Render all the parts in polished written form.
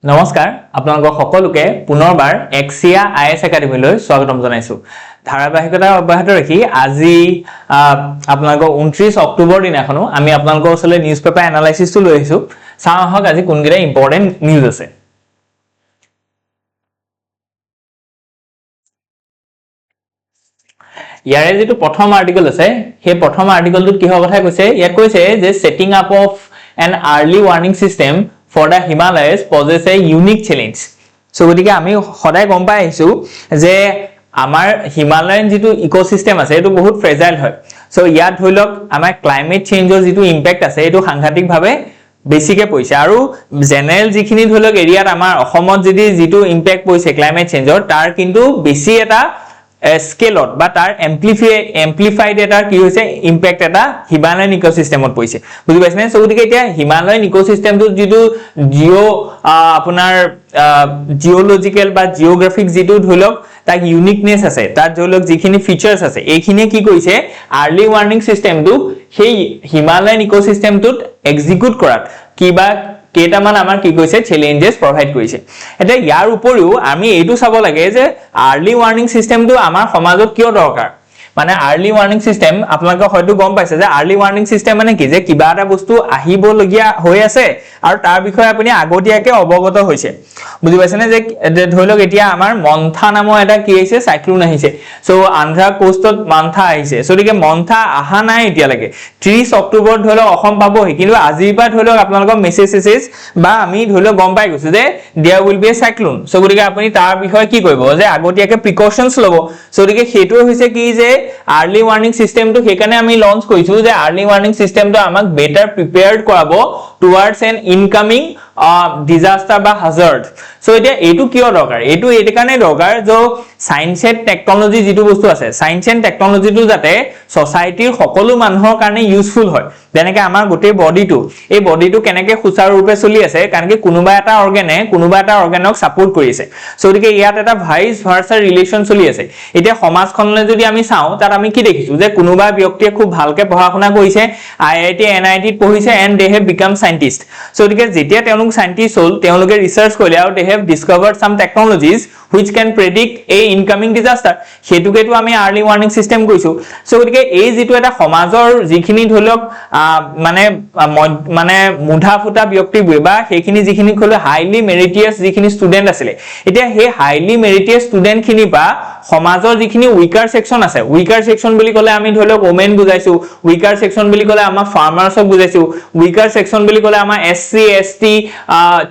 নমস্কাৰ আপোনালোক সকলোকে পুনৰবাৰ এক্সিয়া আইএছ একাডেমীলৈ স্বাগতম জনাইছো ধাৰাবাহিকতা অব্যাহত ৰাখি আজি আপোনালোক 29 অক্টোবৰ দিনাখনো আমি আপোনালোকৰ ওচৰলৈ নিউজ পেপাৰ এনালাইসিসটো লৈ আহিছো চাওঁ আহক আজি কোনকেইটা ইম্পৰ্টেন্ট নিউজ আছে ইয়াৰে যেটো প্ৰথম আৰ্টিকেল আছে সেই প্ৰথম আৰ্টিকেলটোত কিহৰ কথা কৈছে ইয়াত কৈছে যে setting up of an early warning system for the Himalayas poses a unique challenge. So গতিকে আমি সদায় গম পাই আহিছো যে আমাৰ হিমালয়ান যেটো ইকোসিস্টেম আছে এটো বহুত ফ্ৰেজাইল হয় সো ইয়াত ধৰিলক আমাৰ ক্লাইমেট চেঞ্জৰ যেটো ইম্প্যাক্ট আছে এটো সাংঘাতিক ভাবে বেছিকে পইছে আৰু জেনাৰেল যিখিনি ধৰিলক এৰিয়াত আমাৰ অসমত যদি যেটো ইম্প্যাক্ট পইছে ক্লাইমেট চেঞ্জৰ তাৰ কিন্তু বেছি এটা স্কেলত বা তাৰ এমপ্লিফাইড এটা কি হৈছে ইম্প্যাক্ট এটা হিমালয়ান ইকোসিস্টেমত পইছে বুজি পাইছেনে সো গতিকে এতিয়া হিমালয়ান ইকোসিস্টেমটো যেটো আপোনাৰ জিওলজিক্যাল বা জিওগ্ৰাফিক যেটো ধৰিলক তাৰ ইউনিকনেস আছে তাৰ ধৰিলক যিখিনি ফিচাৰ্স আছে এইখিনি কি কৈছে আৰ্লি ওয়াৰ্নিং সিস্টেমটো সেই হিমালয়ান ইকোসিস্টেমটোত এক্সিকিউট কৰাত কিবা কেটামান আমাৰ কি কৈছে চ্যালেঞ্জেস প্ৰভাইড কৰিছে এটা ইয়াৰ উপৰিও আমি এইটো চাব লাগে যে আৰ্লি ওয়াৰ্নিং সিস্টেমটো আমাৰ সমাজত কিয় দৰকাৰ মানে আৰ্লি ওয়াৰ্নিং সিস্টেম আপোনালোকে হয়তো গম পাইছে যে আৰ্লি ওয়াৰ্নিং সিস্টেম মানে কি যে কিবা এটা বস্তু আহিব লগিয়া হৈ আছে আৰু তাৰ বিষয়ে আপুনি আগতীয়াকে অৱগত হৈছে বুজি পাইছেনে যে ধৰিলক এতিয়া আমাৰ মন্থা নামৰ এটা কি আহিছে সাইক্লোন আহিছে সো আন্ধ্ৰা কোষ্টত মন্থা আহিছে সো দিকে মন্থা আহা নাই এতিয়া লাগে 30 অক্টোবৰ ধৰিলক অসম পাবহি কিন্তু আজিৰ পৰা ধৰিলক আপোনালোকৰ মেছেজেস বা আমি ধৰিলক গম পাই গৈছো যে there will be a cyclone so গতিকে আপুনি তাৰ বিষয়ে কি কৰিব যে আগতীয়াকে প্ৰিকশনস লব সো দিকে হেতু হৈছে কি যে আৰ্লি ওয়াৰ্নিং সিস্টেমটো হেকানে আমি লঞ্চ কৰিছো যে আৰ্লি ওয়াৰ্নিং সিস্টেমটো আমাক বেটাৰ প্ৰিপেয়াৰ্ড কৰাব টুৱাৰ্ডছ এন ইনকামিং disaster বা hazard সো এতিয়া এটো কিয় দৰকাৰ এটো এট কাৰণে দৰকাৰ যে সায়েন্স এণ্ড টেকনলজি যেটো বস্তু আছে সায়েন্স এণ্ড টেকনলজিটো যাতে সোসাইটিৰ সকলো মানুহৰ কাৰণে ইউজফুল হয় যেনেকৈ আমাৰ গোটেই বডিটো এই বডিটো কেনেকৈ সুচাৰু ৰূপে চলি আছে কাৰণ কি কোনোবা এটা অৰ্গানক সাপোৰ্ট কৰিছে সো গতিকে ইয়াত এটা ভাইস ভাৰ্সা ৰিলেশন চলি আছে এতিয়া সমাজখনলৈ যদি আমি চাও তাত আমি কি দেখিছো যে কোনোবা ব্যক্তিয়ে খুব ভালকে পঢ়া-শুনা কৰিছে আইআইটি এনআইটিত পঢ়িছে and they have become scientist so গতিকে যেতিয়া তেওঁলোক সায়েন্টিস্ট হল তেওঁলোকে ৰিসাৰ্চ কৰিলে আৰু they have discovered some technologies which can predict a incoming disaster হেতুকেটো আমি আৰ্লি ওয়াৰ্নিং সিস্টেম কৈছো সো গতিকে এই যেটো এটা সমাজৰ যিখিনি ধৰিলক মানে মুধা ফুটা ব্যক্তি বা সেইখিনি যিখিনি কলে হাইলি মেৰিটিয়াস যিখিনি ষ্টুডেন্ট আছিল এতিয়া হে হাইলি মেৰিটিয়াস ষ্টুডেন্ট খিনি বা সমাজৰ যিখিনি উইকাৰ সেকশন আছে উইকাৰ সেকশন বুলি কলে আমি ধৰিলক ওমেন বুজাইছো উইকাৰ সেকশন বুলি কলে আমাৰ ফাৰ্মাৰ্ছক বুজাইছো উইকাৰ সেকশন বুলি কলে আমাৰ এসসি এসটি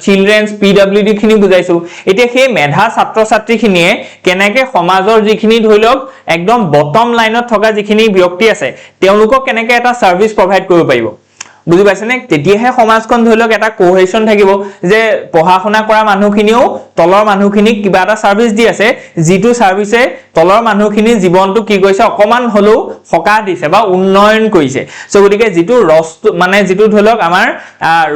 চিলড্ৰেনছ পিডব্লিউডি খিনি বুজাইছো এতিয়া হে মেধা ছাত্ৰী খিনিয়ে কেনেকে সমাজৰ যিখিনি ধৰিলক একদম বটম লাইনত থকা যিখিনি ব্যক্তি আছে তেওঁলোকক কেনেকে এটা সাৰ্ভিস প্ৰভাইড কৰিব পাৰিব বুজি পাইছেনে তেতিয়াহে সমাজখন ধৰিলক এটা কোহেশন থাকিব যে পঢ়া-শুনা কৰা মানুহখিনিও তলৰ মানুহখিনিক কিবা এটা সাৰ্ভিস দি আছে যেটো সাৰ্ভিসে তলৰ মানুহখিনিৰ জীৱনটো কি কৈছে অকমান হলো ফকা দিছে বা উন্নয়ন কৰিছে সো গতিকে যেটো মানে যেটো ধৰিলক আমাৰ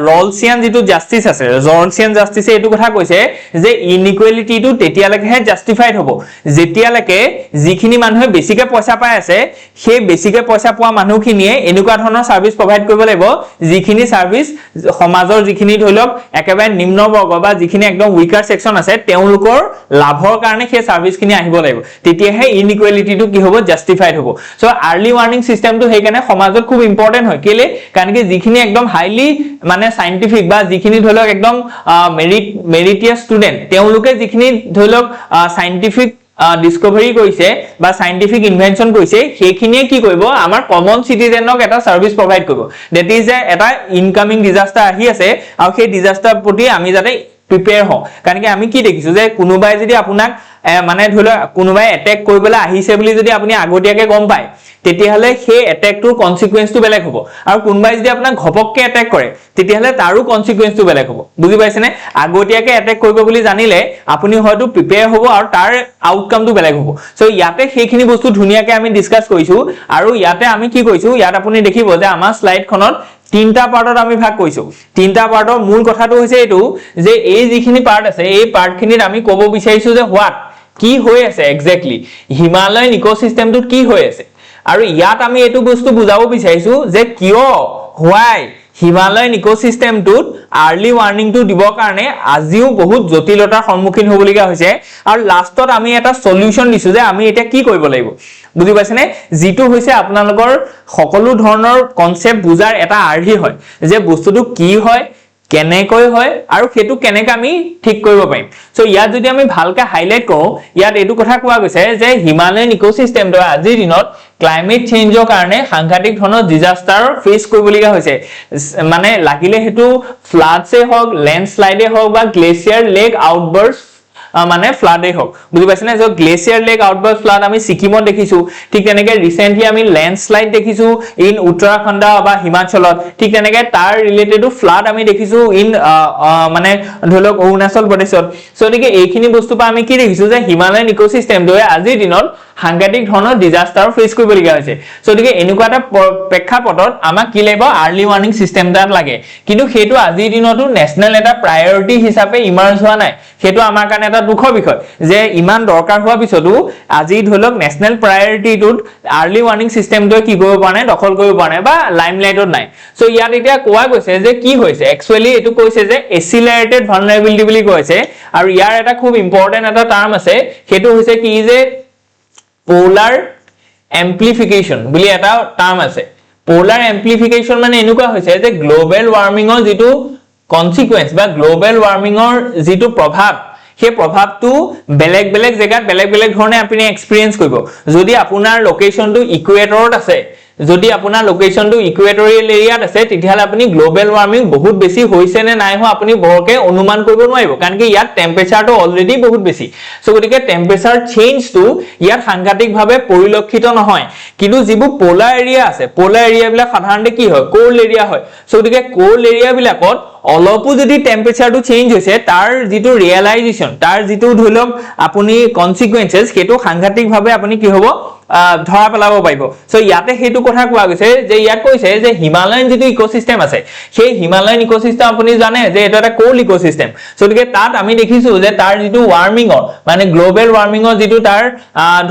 ৰলছিয়ান যেটো জাস্টিস আছে জৰ্নছিয়ান জাস্টিসে এটো কথা কৈছে যে ইনইকুৱেলিটিটো তেতিয়ালৈকেহে জাস্টিফাইড হ'ব যেতিয়ালৈকে যিখিনি মানুহে বেছিকে পইচা পাই আছে সেই বেছিকে পইচা পোৱা মানুহখিনিয়ে এনেকুৱা ধৰণৰ সাৰ্ভিস প্ৰভাইড কৰিব লাগিব যিখিনি সাৰ্ভিস সমাজৰ যিখিনি ধৰিলক একেবাৰে নিম্ন বৰ্গ বা যিখিনি একদম উইকাৰ সেকশন আছে তেওঁলোকৰ লাভৰ কাৰণে সেই সাৰ্ভিসখিনি আহিব লাগিব তেতিয়াহে ইনইকুৱেলিটিটো কি হ'ব জাস্টিফাইড হ'ব সো আৰ্লি ওয়াৰ্নিং সিস্টেমটো হেকানে সমাজত খুব ইম্পৰ্টেন্ট হয় কেলে কাৰণ কি যিখিনি একদম হাইলি মানে সায়েন্টিফিক বা যিখিনি ধৰিলক একদম মেৰিটিয়াস ষ্টুডেন্ট তেওঁলোকে যিখিনি ধৰিলক সায়েন্টিফিক ডিসকভাৰি কৰিছে বা সায়েন্টিফিক ইনভেনশন কৰিছে সেইখিনিয়ে কি কৰিব আমাৰ কমন সিটিজেনক এটা সাৰ্ভিস প্ৰভাইড কৰিব দ্যাট ইজ এটা ইনকামিং ডিজাস্টাৰ আহি আছে আৰু সেই ডিজাস্টাৰ প্ৰতি আমি যাতে প্ৰিপেয়াৰ হওঁ কাৰণ কি আমি কি দেখিছো যে কোনোবাই যদি আপোনাক মানে ধৰিলক কোনোবাই এটেক কৰিবলৈ আহিছে বুলি যদি আপুনি আগতীয়াকে গম পায় তেতিয়াহলে সেই এটেকটোৰ কনসিকুৱেন্সটো বেলেগ হ'ব আৰু কোনোবাই যদি আপোনাক ঘপককে এটেক কৰে তেতিয়াহলে তাৰো কনসিকুৱেন্সটো বেলেগ হ'ব বুজি পাইছেনে আগতীয়াকে এটেক কৰিব বুলি জানিলে আপুনি হয়তো প্ৰিপেয়াৰ হ'ব আৰু তাৰ আউটকামটো বেলেগ হ'ব সো ইয়াতে সেইখিনি বস্তু ধুনিয়াকে আমি ডিসকাস কৰিছো আৰু ইয়াতে আমি কি কৈছো ইয়াত আপুনি দেখিব যে আমাৰ স্লাইডখনত তিনটা পাৰ্টত আমি ভাগ কৰিছো তিনটা পাৰ্টৰ মূল কথাটো হৈছে এটো যে এই যিখিনি পাৰ্ট আছে এই পাৰ্টখিনিত আমি ক'ব বিচাৰিছো যে হোৱাট কি হৈ আছে এক্স্যাক্টলি হিমালয়ান ইকোসিস্টেমটো কি হৈ আছে আৰু ইয়াত আমি এটো বস্তু বুজাব বিচাৰিছো যে কিয় হোৱাই হিমালয়ান ইকোসিস্টেমটোত আৰ্লি ৱাৰ্নিংটো দিবৰ কাৰণে আজিও বহুত জটিলতাৰ সন্মুখীন হ'বলগীয়া হৈছে আৰু লাষ্টত আমি এটা সলিউশন দিছো যে আমি এটা কি কৰিব লাগিব বুজি পাইছেনে যেটো হৈছে আপোনালোকৰ সকলো ধৰণৰ কনসেপ্ট বুজাৰ এটা আৰ্হি হয় যে বস্তুটো কি হয় কেনেকৈ হয় আৰু হেতু কেনেকৈ আমি ঠিক কৰিব পাৰিম সো ইয়াত যদি আমি ভালকৈ হাইলাইট কৰো ইয়াত এটো কথা কোৱা গৈছে যে হিমালয়ান ইকোসিস্টেমটো আজিৰ দিনত ক্লাইমেট চেঞ্জৰ কাৰণে সাংঘাতিক ধৰণৰ ডিজাস্টাৰ ফেস কৰিবলগীয়া হৈছে মানে লাগিলে হেতু ফ্লাডছে হওক ল্যান্ডস্লাইডে হওক বা গ্লেচিয়াৰ লেক আউটবাৰ্ষ্ট মানে ফ্লাডে হোক বুঝি পাইছে না যে গ্লেচিয়ার লেক আউটবার্স্ট ফ্লাড আমি সিকিমত দেখিছো ঠিক তেনেকে রিসেন্টলি আমি ল্যান্ডস্লাইড দেখিছো ইন উত্তৰাখণ্ড বা হিমাচলত ঠিক তেনেকে তাৰ ৰিলেটেড ফ্লাড আমি দেখিছো ইন মানে ধৰক অৰুণাচল প্ৰদেশত সো একে এইখিনি বস্তু পা আমি কি দেখিছো যে হিমালয়ান ইকোসিস্টেম দৰে আজিৰ দিনত সাংঘাতিক ধৰণৰ ডিজাস্টাৰ ফেস কৰিবলগীয়া হৈছে সো একে এনেকুৱা এটা প্ৰেক্ষাপটত আমাক কি লাগিব আৰ্লি ৱাৰ্নিং সিস্টেম এটা লাগে কিন্তু হেতু আজিৰ দিনতো নেশনাল এটা প্ৰায়োৰিটি হিচাপে ইমাৰ্জ হোৱা নাই হেতু আমাৰ কাৰণে এটা দুখৰ বিষয় যে ইমান দৰকাৰ হোৱা পিছতো আজি ধৰক নেশনাল প্ৰায়োৰিটিটোত আৰ্লি ৱাৰ্নিং সিস্টেমটো কি কৰিব পৰা নাই দখল কৰিব পৰা নাই বা লাইমলাইটত নাই সো ইয়াত এতিয়া কোৱা গৈছে যে কি হৈছে একচুয়ালি এটো কৈছে যে এক্সিলাৰেটেড ভালনাৰেবিলিটি বুলি কৈছে আৰু ইয়াৰ এটা খুব ইম্পৰ্টেন্ট এটা টাৰ্ম আছে হেতু হৈছে কি যে পোলাৰ এম্প্লিফিকেশন বুলি এটা টাৰ্ম আছে পোলাৰ এম্প্লিফিকেশন মানে এনেকুৱা হৈছে যে গ্লোবাল ওয়াৰ্মিংৰ যেটো কনসিকুৱেন্স বা গ্লোবাল ওয়াৰ্মিংৰ যেটো প্ৰভাৱ সেই প্ৰভাৱটো বেলেগ বেলেগ জায়গাত বেলেগ বেলেগ ধৰণে আপুনি এক্সপেৰিয়েন্স কৰিব যদি আপোনাৰ লোকেশনটো ইকুৱেটৰত আছে যদি আপোনাৰ লোকেশনটো ইকুৱেটৰিয়েল এৰিয়াত আছে তেতিয়াহলে আপুনি গ্লোবাল ওয়াৰ্মিং বহুত বেছি হৈছে নে নাই হোৱা আপুনি বৰকে অনুমান কৰিব নোৱাৰিব কাৰণ কি ইয়াত টেম্পাৰেচাৰটো অলৰেডি বহুত বেছি সো গতিকে টেম্পাৰেচাৰ চেঞ্জটো ইয়াত সাংঘাতিকভাৱে পৰিলক্ষিত নহয় কিন্তু যিবোৰ পোলাৰ এৰিয়া আছে পোলাৰ এৰিয়াবিলাক সাধাৰণতে কি হয় কোল্ড এৰিয়া হয় সো গতিকে কোল্ড এৰিয়াবিলাকত অলপো যদি টেম্পাৰেচাৰটো চেঞ্জ হৈছে তাৰ যেটো ৰিয়েলাইজেশন তাৰ যেটো ধৰক আপুনি কনসিকুৱেন্সেস হেতু সাংঘাতিকভাৱে আপুনি কি হ'ব ধৰা পেলাব পাৰিব সো ইয়াতে হেতু কথা কোৱা গৈছে যে ইয়াত কৈছে যে হিমালয়ান যেটো ইকোসিস্টেম আছে সেই হিমালয়ান ইকোসিস্টেম আপুনি জানে যে এটা এটা কোল্ড ইকোসিস্টেম সো গতিকে তাত আমি দেখিছো যে তাৰ যেটো ওয়াৰ্মিংৰ মানে গ্লোবাল ওয়াৰ্মিংৰ যেটো তাৰ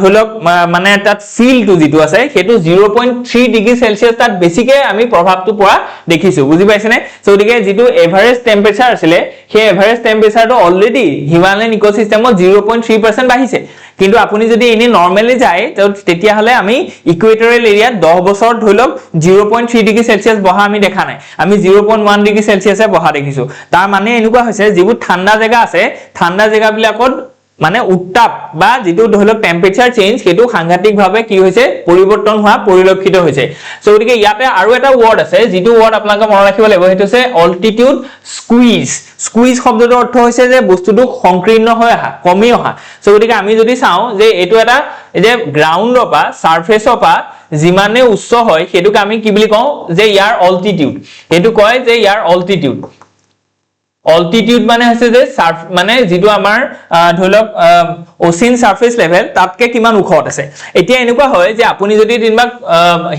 ধৰক মানে তাত ফিলটো যেটো আছে হেতু 0.3 ডিগ্ৰী সেলসিয়াস তাত বেছিকে আমি প্ৰভাৱটো পৰা দেখিছো বুজি পাইছেনে সো গতিকে যেটো এভাৰেজ টেম্পাৰেচাৰ আছিল সেই এভাৰেজ টেম্পাৰেচাৰটো অলৰেডি হিমালয়ান ইকোসিস্টেমত 0.3% বাঢ়িছে কিন্তু আপুনি যদি এনে নৰমালি যায় তেতিয়া হলে আমি ইকুৱেটৰিয়েল এৰিয়াত 10 বছৰ ধৰিলক 0.3 ডিগ্ৰী সেলসিয়াস বহা আমি দেখা নাই আমি 0.1 ডিগ্ৰী সেলসিয়াসে বহা দেখিছো তাৰ মানে এনেকুৱা হৈছে যিবোৰ ঠাণ্ডা জায়গা আছে ঠাণ্ডা জায়গাবিলাকত মানে উত্তাপ বা যেটো ধৰিলক টেম্পাৰেচাৰ চেঞ্জ হেতু সাংঘাতিকভাৱে কি হৈছে পৰিৱৰ্তন হোৱা পৰিলক্ষিত হৈছে সো গতিকে ইয়াতে আৰু এটা ওয়াৰ্ড আছে যেটো ওয়াৰ্ড আপোনালোকে মনত ৰাখিব লাগিব হেতু আছে অল্টিটিউড স্কুইজ স্কুইজ শব্দটোৰ অৰ্থ হৈছে যে বস্তুটো সংকীৰ্ণ হৈ আহা কমি অহা সো গতিকে আমি যদি চাও যে এটো এটা যে গ্ৰাউণ্ডৰ পা সাৰফেসৰ পা যিমানে উচ্চ হয় হেতুক আমি কি বুলি কওঁ যে ইয়াৰ অল্টিটিউড হেতু কয় যে ইয়াৰ অল্টিটিউড অল্টিটিউড মানে হৈছে যে মানে যেটো আমাৰ ধৰক ওচিন সাৰফেস লেভেল তাতকে কিমান উখত আছে এতিয়া এনেকুৱা হয় যে আপুনি যদি দিনবা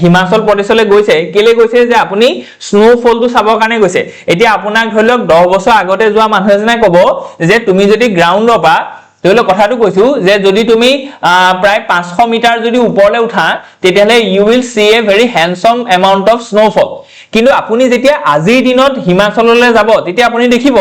হিমাচল প্ৰদেশলৈ গৈছে কেলে গৈছে যে আপুনি স্নোফলটো চাবৰ কাৰণে গৈছে এতিয়া আপোনাক ধৰক 10 বছৰ আগতে যোৱা মানুহ এজনে ক'ব যে তুমি যদি গ্ৰাউণ্ডৰ পা তেলে কথাটো কৈছো যে যদি তুমি প্ৰায় 500 মিটাৰ যদি ওপৰলৈ উঠা তেতিয়ালে you will see a very handsome amount of snowfall কিন্তু আপুনি যেতিয়া আজিৰ দিনত হিমাচললৈ যাব তেতিয়া আপুনি দেখিব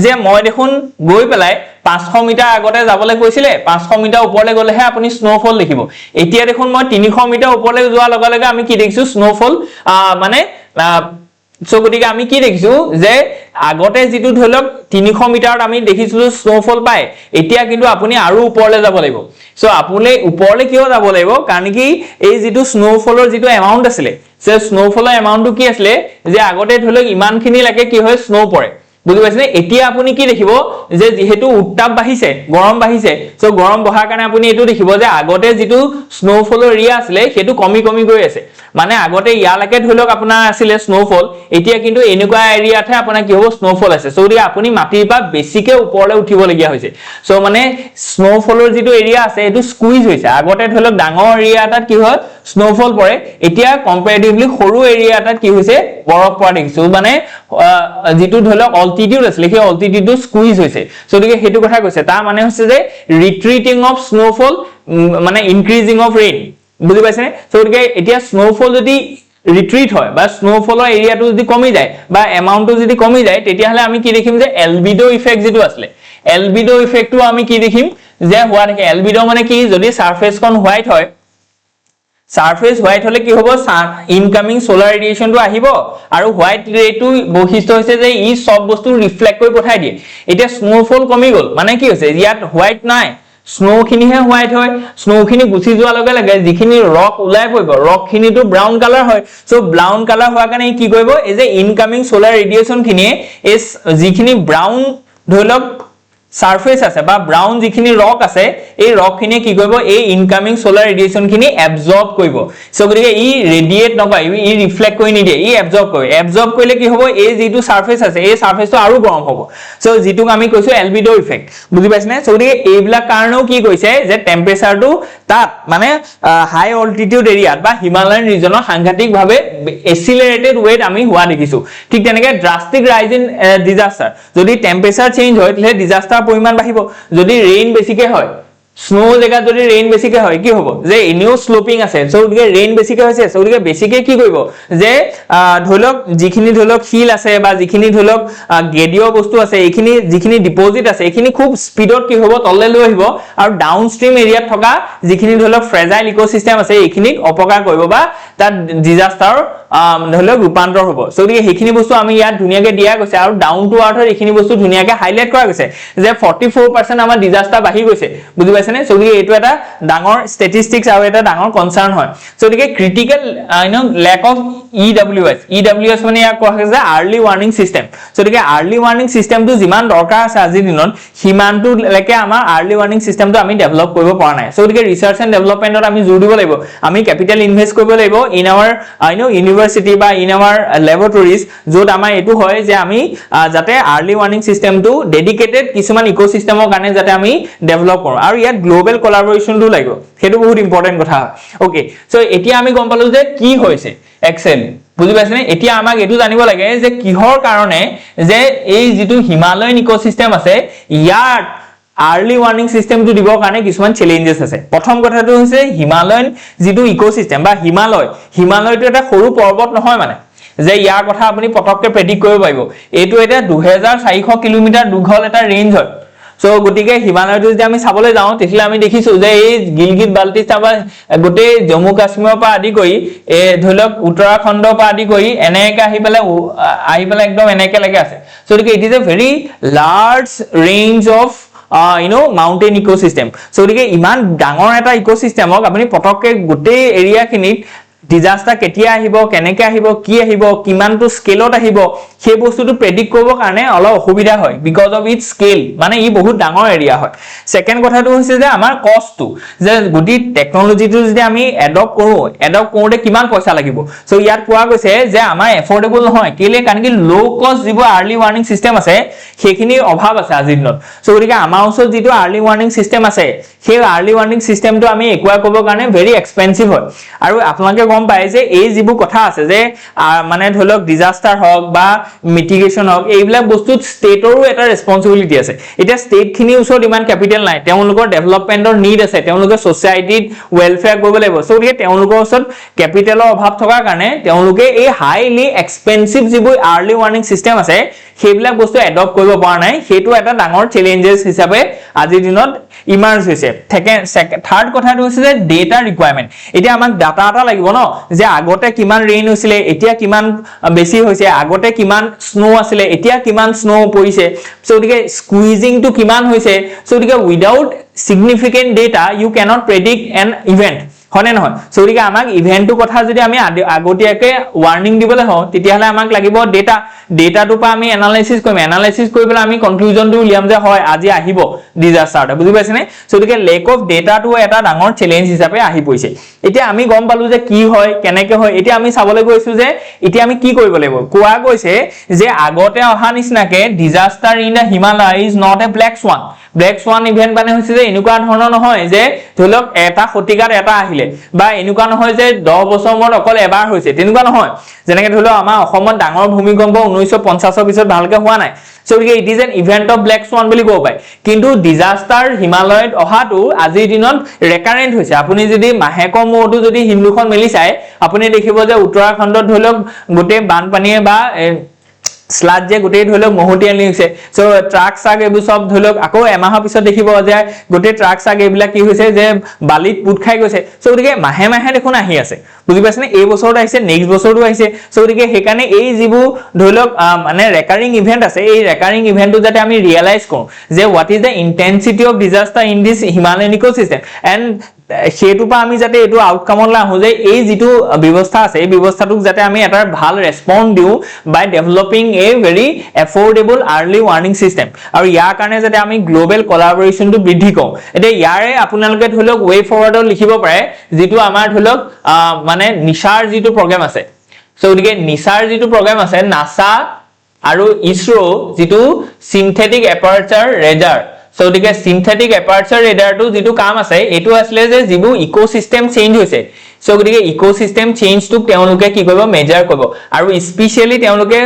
যে মই দেখোন গৈ পেলাই 500 মিটাৰ আগতে যাবলৈ কৈছিলে 500 মিটাৰ ওপৰলৈ গলেহে আপুনি স্নোফল দেখিব এতিয়া দেখোন মই 300 মিটাৰ ওপৰলৈ যোৱা লগে লগে আমি কি দেখিছো স্নোফল মানে সো গতিকে আমি কি দেখিছো যে আগতে যেটো ধৰক 300 মিটাৰত আমি দেখিছিলো স্নোফল পায় এতিয়া কিন্তু আপুনি আৰু ওপৰলৈ যাব লাগিব সো আপুনি ওপৰলৈ কিয় যাব লাগিব কাৰণ কি এই যেটো স্নোফলৰ যেটো এমাউন্ট আছিল সে স্নোফলৰ এমাউন্টটো কি আছিল যে আগতে ধৰক ইমানখিনি লাগে কি হয় স্নো পৰে বুজি পাইছেনে এতিয়া আপুনি কি দেখিব যে যেহেতু উত্তাপ বাঢ়িছে গৰম বাঢ়িছে সো গৰম বহাৰ কাৰণে আপুনি এটো দেখিব যে আগতে যেটো স্নোফলৰ এৰিয়া আছিল হেতু কমি কমি গৈ আছে মানে আগতে ইয়ালৈকে ধৰক আপোনাৰ আছিল স্নোফল এতিয়া কিন্তু এনেকুৱা এৰিয়াতে আপোনাৰ কি হ'ব স্নোফল আছে সো যদি আপুনি মাটিৰ পা বেছিকে ওপৰলৈ উঠিব লগিয়া হৈছে সো মানে স্নোফলৰ যেটো এৰিয়া আছে এটো স্কুইজ হৈছে আগতে ধৰক ডাঙৰ এৰিয়া এটাত কি হয় স্নোফল পৰে এতিয়া কম্পাৰেটিভলি সৰু এৰিয়া এটাত কি হৈছে বৰফ পৰা দেখিছো মানে যেটো ধৰক অল্টিটিউড আছে সেই অল্টিটিউডটো স্কুইজ হৈছে সো গতিকে হেতু কথা কৈছে তাৰ মানে হৈছে যে ৰিট্ৰিটিং অফ স্নোফল মানে ইনক্ৰিজিং অফ ৰেইন বুজি পাইছে সো গতিকে এতিয়া স্নোফল যদি ৰিট্ৰিট হয় বা স্নোফলৰ এৰিয়াটো যদি কমি যায় বা এমাউণ্টটো যদি কমি যায় তেতিয়াহ'লে আমি কি দেখিম যে এলবিডো ইফেক্ট যিটো আছিলে এলবিডো ইফেক্টটো আমি কি দেখিম যে হোৱা থাকে এলবিডো মানে কি যদি সাৰফেসখন হোৱাইট হয় সাৰফেস হোয়াইট হলে কি হবো ইনকামিং সোলাৰ ৰেডিয়েশনটো আহিব আৰু হোয়াইট ৰেটো বৈশিষ্ট্য হৈছে যে ই সব বস্তু ৰিফ্লেক্ট কৰি পঠাই দিয়ে এটা স্নোফল কমি গল মানে কি হৈছে ইয়াত হোয়াইট নাই স্নো খিনিহে হোয়াইট হয় স্নো খিনি গুছি যোৱাৰ লগে লগে যিখিনি ৰক ওলাই পৰিব ৰক খিনিটো ব্ৰাউন কালাৰ হয় সো ব্ৰাউন কালাৰ হোৱাৰ কাৰণে কি কৰিব এই যে ইনকামিং সোলাৰ ৰেডিয়েশন খিনিয়ে এই যিখিনি ব্ৰাউন ধৰিলক সাৰফেস আছে বা ব্ৰাউন যিখিনি ৰক আছে এই ৰক খিনি কি কৰিব এই ইনকামিং সোলাৰ ৰেডিয়েশন খিনি অ্যাবজৰ্ব কৰিব সো গতিকে ই ৰেডিয়েট নকয় ই ৰিফ্লেক্ট কৰি নিদিয়ে ই অ্যাবজৰ্ব কৰে অ্যাবজৰ্ব কৰিলে কি হ'ব এই যিটো সাৰফেস আছে এই সাৰফেসটো আৰু গৰম হ'ব সো যিটো আমি কৈছো এলবিডো ইফেক্ট বুজি পাইছনে সো গতিকে এইবিলাক কাৰণেও কি কৈছে যে টেম্পাৰেচাৰটো তাত মানে হাই অল্টিটিউড এৰিয়াত বা হিমালয়ান ৰিজনৰ সাংঘাতিকভাৱে এক্সিলাৰেটেড ৱেট আমি হোৱা দেখিছো ঠিক তেনেকৈ ড্ৰাস্টিক ৰাইজ ইন ডিজাস্টাৰ যদি টেম্পাৰেচাৰ চেঞ্জ হয় তেলে ডিজাস্টাৰ পৰিমাণ বাঢ়িব যদি ৰেইন বেছিকে হয় স্নো জেগাত যদি ৰেইন বেছিকে হয় কি হ'ব যে এনেও স্লোপিং আছে সো গতিকে ৰেইন বেছিকে হৈছে সো গতিকে বেছিকে কি কৰিব যে ধৰিলক যিখিনি ধৰিলক হিল আছে বা যিখিনি ধৰিলক গেডিও বস্তু আছে এইখিনি যিখিনি ডিপোজিট আছে এইখিনি খুব স্পিডত কি হ'ব তললে লৈ আহিব আৰু ডাউনষ্ট্ৰীম এৰিয়াত থকা যিখিনি ধৰিলক ফ্ৰেজাইল ইকোসিস্টেম আছে এইখিনিক অপকাৰ কৰিব বা তাত ডিজাস্টাৰ ধৰিলক ৰূপান্তৰ হ'ব সো গতিকে সেইখিনি বস্তু আমি ইয়াত ধুনিয়াকে দিয়া গৈছে আৰু ডাউন টু আৰ্থৰ এইখিনি বস্তু ধুনিয়াকে হাইলাইট কৰা গৈছে যে 44% আমাৰ ডিজাস্টাৰ বাঢ়ি গৈছে বুজি পাইছেনে সো গতিকে এইটো এটা ডাঙৰ ষ্টেটিষ্টিক্স আৰু এটা ডাঙৰ কনসাৰ্ন হয় সো গতিকে ক্ৰিটিক্যাল ল্যাক অফ ইডব্লিউএস মানে ইয়াক কোৱা হয় যে আৰ্লি ৱাৰ্নিং সিস্টেম সো গতিকে আৰ্লি ৱাৰ্নিং সিস্টেমটো যিমান দৰকাৰ আছে আজিৰ দিনত সিমানটো লেকে আমাৰ আৰ্লি ৱাৰ্নিং সিস্টেমটো আমি ডেভেলপ কৰিব পৰা নাই সো গতিকে ৰিসাৰ্চ এণ্ড ডেভেলপমেন্টত আমি জোৰ দিব লাগিব আমি ক্যাপিটাল ইনভেস্ট কৰিব লাগিব ইন আৱাৰ ইউনিভাৰ্সিটি বা ইন আৱাৰ ল্যাবৰেটৰিজ য'ত আমাৰ এটো হয় যে আমি যাতে আৰ্লি ৱাৰ্নিং সিস্টেমটো ডেডিকেটেড কিছুমান ইকোসিস্টেমৰ কাৰণে যাতে আমি ডেভেলপ কৰোঁ আৰু ইয়াত গ্লোবাল কোলাবৰেচনটো লাগিব সেইটো বহুত ইম্পৰ্টেন্ট কথা ওকে সো এতিয়া আমি গম পালো যে কি হৈছে এক্সেল বুজি পাইছনে এতিয়া আমাক এটো জানিব লাগে যে কিহৰ কাৰণে যে এই যেটো হিমালয়ান ইকোসিস্টেম আছে ইয়াত আৰ্লি ৱাৰ্নিং সিস্টেমটো দিবৰ কাৰণে কিছুমান চ্যালেঞ্জেস আছে প্ৰথম কথাটো হৈছে হিমালয়ান যেটো ইকোসিস্টেম বা হিমালয়টো এটা সৰু পৰ্বত নহয় মানে যে ইয়াৰ কথা আপুনি পটককে প্ৰেডিক্ট কৰিব পাৰিব এটো এটা 2400 কিলোমিটাৰ দীঘল এটা ৰেঞ্জ হয় সো গটিকে হিমালয়টো যদি আমি চাবলৈ যাওঁ তেতিয়ালে আমি দেখিছো যে এই গিলগিত বাল্টিস্তান বা গোটে জম্মু কাশ্মীৰৰ পৰা আদি কৰি এই ধৰিলক উত্তৰাখণ্ডৰ পৰা আদি কৰি এনেকে আহি পেলাই একদম এনেকে লাগে আছে সো গটিকে it is a very large range of mountain ecosystem so গটিকে ইমান ডাঙৰ এটা ইকোসিস্টেমক আপুনি পটককে গোটে এৰিয়াখিনিত ডিজাস্টাৰ কেতিয়া আহিব কেনেকে আহিব কি আহিব কিমানটো স্কেলত আহিব সেই বস্তুটো প্ৰেডিক্ট কৰিব কাৰণে অলপ অসুবিধা হয় বিকজ অফ ইট স্কেল মানে ই বহুত ডাঙৰ এৰিয়া হয় সেকেন্ড কথাটো হৈছে যে আমাৰ কষ্টটো যে গুটি টেকনলজিটো যদি আমি এডপ্ট কৰোতে কিমান পইচা লাগিব সো ইয়াত কোৱা গৈছে যে আমাৰ এফৰ্ডেবল নহয় কেলে কাৰণ কি লো কষ্ট যিবোৰ আৰ্লি ৱাৰ্নিং সিস্টেম আছে সেইখিনি অভাৱ আছে আজিৰ দিনত সো গতিকে আমাৰ ওচৰত যিটো আৰ্লি ৱাৰ্নিং সিস্টেম আছে সেই আৰ্লি ৱাৰ্নিং সিস্টেমটো আমি একুৱাই কৰিবৰ কাৰণে ভেৰি এক্সপেন্সিভ হয় আৰু আপোনালোকে গম পায় যে এই যিবোৰ কথা আছে যে মানে ধৰিলক ডিজাস্টাৰ হওক বা মিটিগেশন হওক এইবিলাক বস্তু ষ্টেটৰো এটা ৰেসপন্সিবিলিটি আছে এটা ষ্টেট খিনি ওচৰত ইমান ক্যাপিটাল নাই তেওঁলোকৰ ডেভেলপমেন্টৰ নিড আছে তেওঁলোকে সোসাইটিত ওয়েলফেয়াৰ কৰিব লাগিব সো গতিকে তেওঁলোকৰ ওচৰত ক্যাপিটালৰ অভাৱ থকাৰ কাৰণে তেওঁলোকে এই হাইলি এক্সপেন্সিভ যিবোৰ আৰ্লি ৱাৰ্নিং সিস্টেম আছে সেইবিলাক বস্তু এডপ্ট কৰিব পৰা নাই সেইটো এটা ডাঙৰ চ্যালেঞ্জেস হিচাপে আজিৰ দিনত ইমাৰ্জ হৈছে থাৰ্ড কথাটো হৈছে যে ডেটা ৰিকোয়াৰমেন্ট এতিয়া আমাক ডাটা এটা লাগিব ন যে আগতে কিমান ৰেইন হৈছিলে এতিয়া কিমান বেছি হৈছে আগতে কিমান স্নো আছিলে এতিয়া কিমান স্নো পৰিছে সো গতিকে স্কুইজিং টু কিমান হৈছে সো গতিকে without significant data you cannot predict an event হনে নহয় সো গতিকে আমাক ইভেন্টটো কথা যদি আমি আগতীয়াকে ওয়ার্নিং দিবলৈ হয় তেতিয়াহলে আমাক লাগিব ডেটাটো পা আমি এনালাইসিস কৰিবলে আমি কনক্লুজনটো উলিয়াম যে হয় আজি আহিব ডিজাস্টাৰটা বুজি পাইছেনে সো গতিকে লেক অফ ডেটাটো এটা ডাঙৰ চ্যালেঞ্জ হিচাপে আহি পৰিছে এতিয়া আমি গম পালো যে কি হয় কেনেকে হয় এতিয়া আমি চাবলৈ গৈছো যে এতিয়া আমি কি কৰিব লাগিব কোৱা গৈছে যে আগতে অহা নিচিনাকে disaster in the Himalaya is not a black swan black swan event মানে হৈছে যে এনেকুৱা ধৰণৰ নহয় যে ধৰি লওক এটা শতিকাত এটা আহিলে বা এনেকুৱা নহয় যে 10 বছৰ মূৰত অকল এবাৰ হৈছে তেনেকুৱা নহয় যেনেকৈ ধৰি লওক আমাৰ অসমত ডাঙৰ ভূমিকম্প 1950 ৰ পিছত ভালকৈ হোৱা নাই so it is an event of black swan বুলি ক'ব পায় কিন্তু ডিজাস্টাৰ হিমালয়ত অহাটো আজিৰ দিনত ৰেকাৰেন্ট হৈছে আপুনি যদি মাহেকৰ মূৰটো যদি হিন্দুখন মেলি চাই আপুনি দেখিব যে উত্তৰাখণ্ডত ধৰি লওক গোটেই বানপানীয়ে বা স্লাড যে গোটেই ধৰি লওক মহতিয়ালি হৈছে সো ট্ৰাক চাক এইবোৰ সব ধৰি লওক আকৌ এমাহৰ পিছত দেখিব যে গোটেই ট্ৰাক চাক এইবিলাক কি হৈছে যে বালিত পুত খাই গৈছে সো গতিকে মাহে মাহে দেখোন আহি আছে বুজি পাইছেনে এই বছৰত আহিছে নেক্সট বছৰটো আহিছে সো গতিকে সেইকাৰণে এই যিবোৰ ধৰি লওক মানে ৰেকাৰিং ইভেন্ট আছে এই ৰেকাৰিং ইভেন্টটো যাতে আমি ৰিয়েলাইজ কৰোঁ যে what is the intensity of disaster in this Himalayan ecosystem and সেইটো পা আমি যাতে এটো আউটকামলৈ আহো যে এই যেটো ব্যৱস্থা আছে এই ব্যৱস্থাটোক যাতে আমি এটা ভাল ৰেসপন্স দিও বাই ডেভেলপিং এ very affordable early warning system আৰু ইয়াৰ কাৰণে যাতে আমি গ্লোবাল কোলাবৰেচনটো বৃদ্ধি কৰো এতে ইয়াৰে আপোনালোকে ধৰক ৱে ফৰৱাৰ্ডত লিখিব পাৰে যেটো আমাৰ ধৰক মানে নিশাৰ যেটো প্ৰগ্ৰাম আছে সো গতিকে নিশাৰ যেটো প্ৰগ্ৰাম আছে নাসা আৰু ইসৰো যেটো synthetic aperture radar So the synthetic aperture radar to jitu kaam ase etu asle je jibu ecosystem change hoise so the ecosystem change to teonuke ki koibo measure koibo aru especially teonuke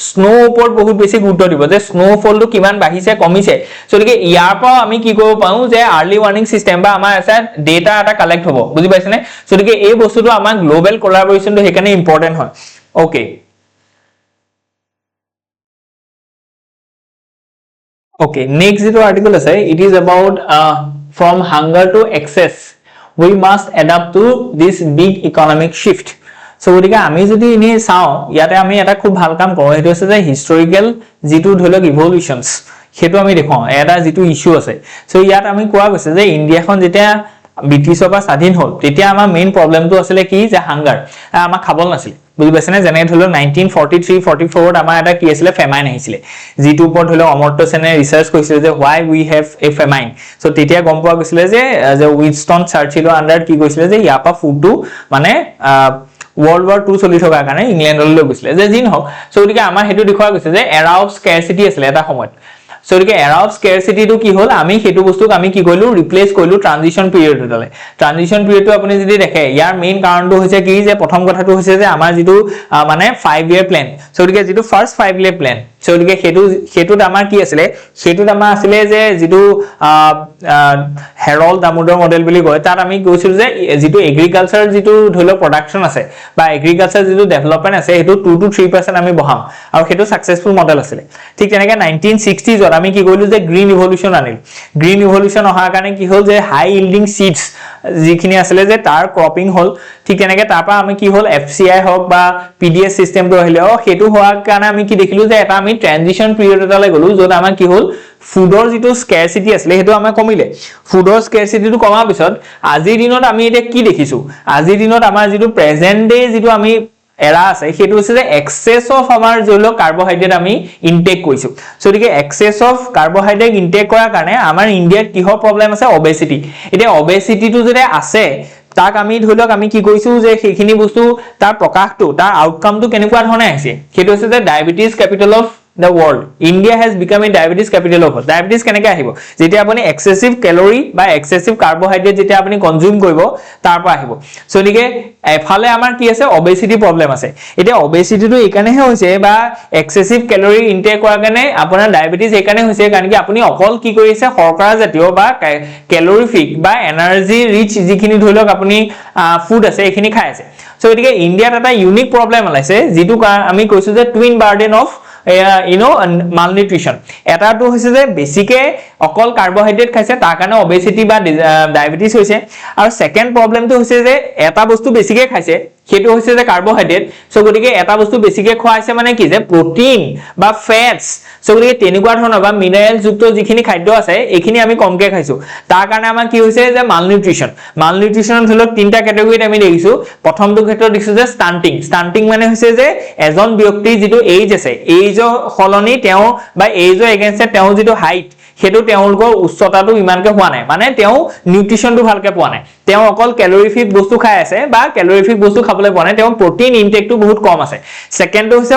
snow upor bahut beshi gurutto dibo je snowfall to kiman bahise komise so the yar pa ami ki koibo pau je early warning system ba amar asa data ata collect hobo buji paise ne so the ei bostu to amar global collaboration to hekane important hoy okay Okay, next article is it is about from hunger to excess. We must adapt to this big economic shift. So, we আমি যদি ইনি চাও ইয়াতে আমি এটা খুব ভাল কাম কৰো এটো আছে যে হিস্টোৰিক্যাল যেটো ধৰক ইভলিউশনস হেতু আমি দেখো এটা যেটো ইস্যু আছে সো ইয়াত আমি কোৱা গৈছে যে ইন্ডিয়াখন যেতিয়া ব্ৰিটিছৰ পৰা স্বাধীন হ'ল তেতিয়া আমাৰ মেইন প্ৰবলেমটো আছিল কি যে হাংগাৰ আমাৰ খাবল নাছিল বুজি পাইছেনে যেনে ধৰি লওক 1943 44 ত আমাৰ এটা কি আছিল ফেমাইন আহিছিল যেটো ওপৰত ধৰি লওক অমৰ্ত্য সেনে ৰিসাৰ্চ কৰিছিল যে why we have a famine so তেতিয়া গম পোৱা গৈছিল যে উইনস্টন চাৰ্চিলৰ আন্ডাৰ কি কৈছিল যে ইয়াপা ফুডটো মানে World War II চলি থকা কাৰণে ইংলেণ্ডলৈ গৈছিল যে জিন হক সো গতিকে আমাৰ হেতু দেখুৱা গৈছে যে era of scarcity আছিল এটা সময়ত So the era of scarcity to ki hol ami hetu bostuk ami ki koilu replace koilu transition period dale transition period to apuni jodi dekhe yar main karon to hoise ki je prothom kotha to hoise je amar jitu mane 5-year plan so the jitu first 5-year plan so the hetu amar ki asile hetu amar asile je jitu Harold Damodar model bili koy tar ami koisil je jitu agriculture jitu dholo production ase ba agriculture jitu development ase hetu 2 to 3% ami boham aru hetu successful model asile thik teneke 1960s আমি কি কইলো যে green evolution আনিল green evolution অহাৰ কাৰণে কি হল যে হাই yielding seeds যিখিনি আছিল যে তাৰ ক্ৰপিং হল ঠিক এনেকে তাৰপা আমি কি হল এফসিআই হক বা পিডিএস সিস্টেমটো আহিলে হেতু হোৱাৰ কাৰণে আমি কি দেখিলো যে এটা আমি ট্ৰানজিশন পিৰিয়ড এটালৈ গলো যত আমাৰ কি হল ফুডৰ যেটো স্কাৰচিটি আছিল হেতু আমাৰ কমিলে ফুডৰ স্কাৰচিটিটো কমাৰ পিছত আজিৰ দিনত আমি এটা কি দেখিছো আজিৰ দিনত আমাৰ যেটো প্ৰেজেন্ট ডে যেটো আমি এৰা আছে হেতু হৈছে যে এক্সেস অফ আমাৰ জলো কাৰ্বোহাইড্ৰেট আমি ইনটেক কৰিছো সো দিকে এক্সেস অফ কাৰ্বোহাইড্ৰেট ইনটেক কৰাৰ কাৰণে আমাৰ ইন্ডিয়াত কিহৰ প্ৰবলেম আছে অবেসিটি এটা অবেসিটিটো যদি আছে তাক আমি ধৰিলক আমি কি কৰিছো যে সেইখিনি বস্তু তাৰ প্ৰকাশটো তাৰ আউটকামটো কেনেকুৱা ধৰণে আহিছে হেতু হৈছে যে diabetes capital of the world India has become a diabetes capital of diabetes keneke ahibo jetia apuni excessive calorie ba excessive carbohydrate jetia apuni consume koribo tar pa ahibo so dike ephale amar ki ase obesity problem ase eta obesity to ekane he hoise ba excessive calorie intake kora kane apuna diabetes ekane hoise kan ki apuni okol ki korise horkara jatiyo ba calorific ba energy rich jikhini dhoilok apuni food ase ekhini khai ase so dike India eta unique problem alaise jitu ami koisu je twin burden of malnutrition এটা তো হৈছে যে বেছিকে অকল carbohydrate খাইছে তাৰ কাৰণে obesity বা ডায়াবেটিস হৈছে আৰু সেকেন্ড প্ৰবলেমটো হৈছে যে এটা বস্তু বেছিকে খাইছে হেতু হৈছে যে কাৰ্বোহাইড্ৰেট সো গতিকে এটা বস্তু বেছিকে খোৱাইছে মানে কি যে প্ৰটিন বা ফ্যাটস সো গতিকে তেনেকুৱা ধৰণৰ বা মিনাৰেল যুক্ত যিখিনি খাদ্য আছে এইখিনি আমি কমকে খাইছো তাৰ কাৰণে আমাৰ কি হৈছে যে মালনিউট্ৰিশন ধৰক তিনটা ক্যাটাগৰীত আমি দেখিছো প্ৰথমটো ক্ষেত্ৰত দেখিছো যে ষ্টান্টিং মানে হৈছে যে এজন ব্যক্তি যেটো এজ আছে এজৰ হলনি তেও বা এজৰ এগেইনষ্ট তেও যেটো হাইট হেতু তেওঁলোকৰ উচ্চতাটো ইমানকে হোৱা নাই মানে তেওঁ নিউট্ৰিশনটো ভালকে পোৱা নাই তেওঁ অকল ক্যালোৰিফিক বস্তু খাই আছে বা ক্যালোৰিফিক বস্তু খাবলৈ পোৱা নাই তেওঁ প্ৰটিন ইনটেকটো বহুত কম আছে সেকেন্ডটো হৈছে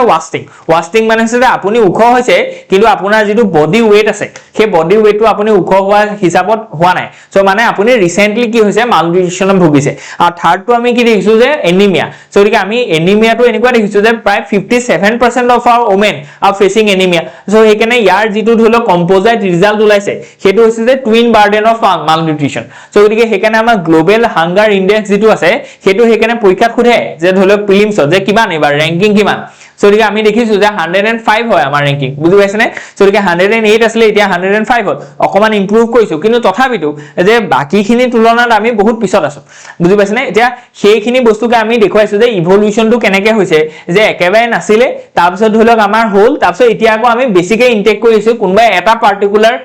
ওয়াস্টিং মানে হৈছে যে আপুনি উখ হৈছে কিন্তু আপোনাৰ যেটো বডি ওয়েট আছে সেই বডি ওয়েটটো আপুনি উখ হোৱা হিচাপত হোৱা নাই সো মানে আপুনি ৰিসেন্টলি কি হৈছে মালনিউট্ৰিশনত ভুগিছে আৰু থাৰ্ডটো আমি কি দেখিছো যে এনিমিয়া সো গতিকে আমি এনিমিয়াটো এনেকুৱা দেখিছো যে প্ৰায় 57% of our women are facing anaemia so সেইকাৰণে ইয়াৰ যেটো ধৰিলো কম্পোজাইট ৰিজাল্ট ওলাইছে হেতু হৈছে যে টুইন বাৰ্ডেন অফ মালনিউট্ৰিশন সো গতিকে সেইকাৰণে আমাৰ গ্লোবাল হাংগাৰ ইনডেক্স যেটো আছে হেতু সেইকাৰণে পৰীক্ষাত খুধে যে ধৰিলো প্ৰিলিমছত যে কিমান এবাৰ ৰ্যাঙ্কিং কিমান সো গতিকে আমি দেখিছো যে 105 হয় আমাৰ ৰ্যাঙ্কিং বুজি পাইছনে সো গতিকে 108 আছিল এতিয়া 105 হল অকমান ইমপ্ৰুভ কৰিছো কিন্তু তথাপিতো যে বাকিখিনি তুলনাত আমি বহুত পিছত আছো বুজি পাইছনে এতিয়া সেইখিনি বস্তুকে আমি দেখুৱাইছো যে ইভলিউশনটো কেনেকে হৈছে যে একেবাৰে নাছিলে তাৰপিছত ধৰিলক আমাৰ হোল তাৰপিছত এতিয়া আকৌ আমি বেছিকে ইনটেক কৰিছো কোনবা এটা পাৰ্টিকুলাৰ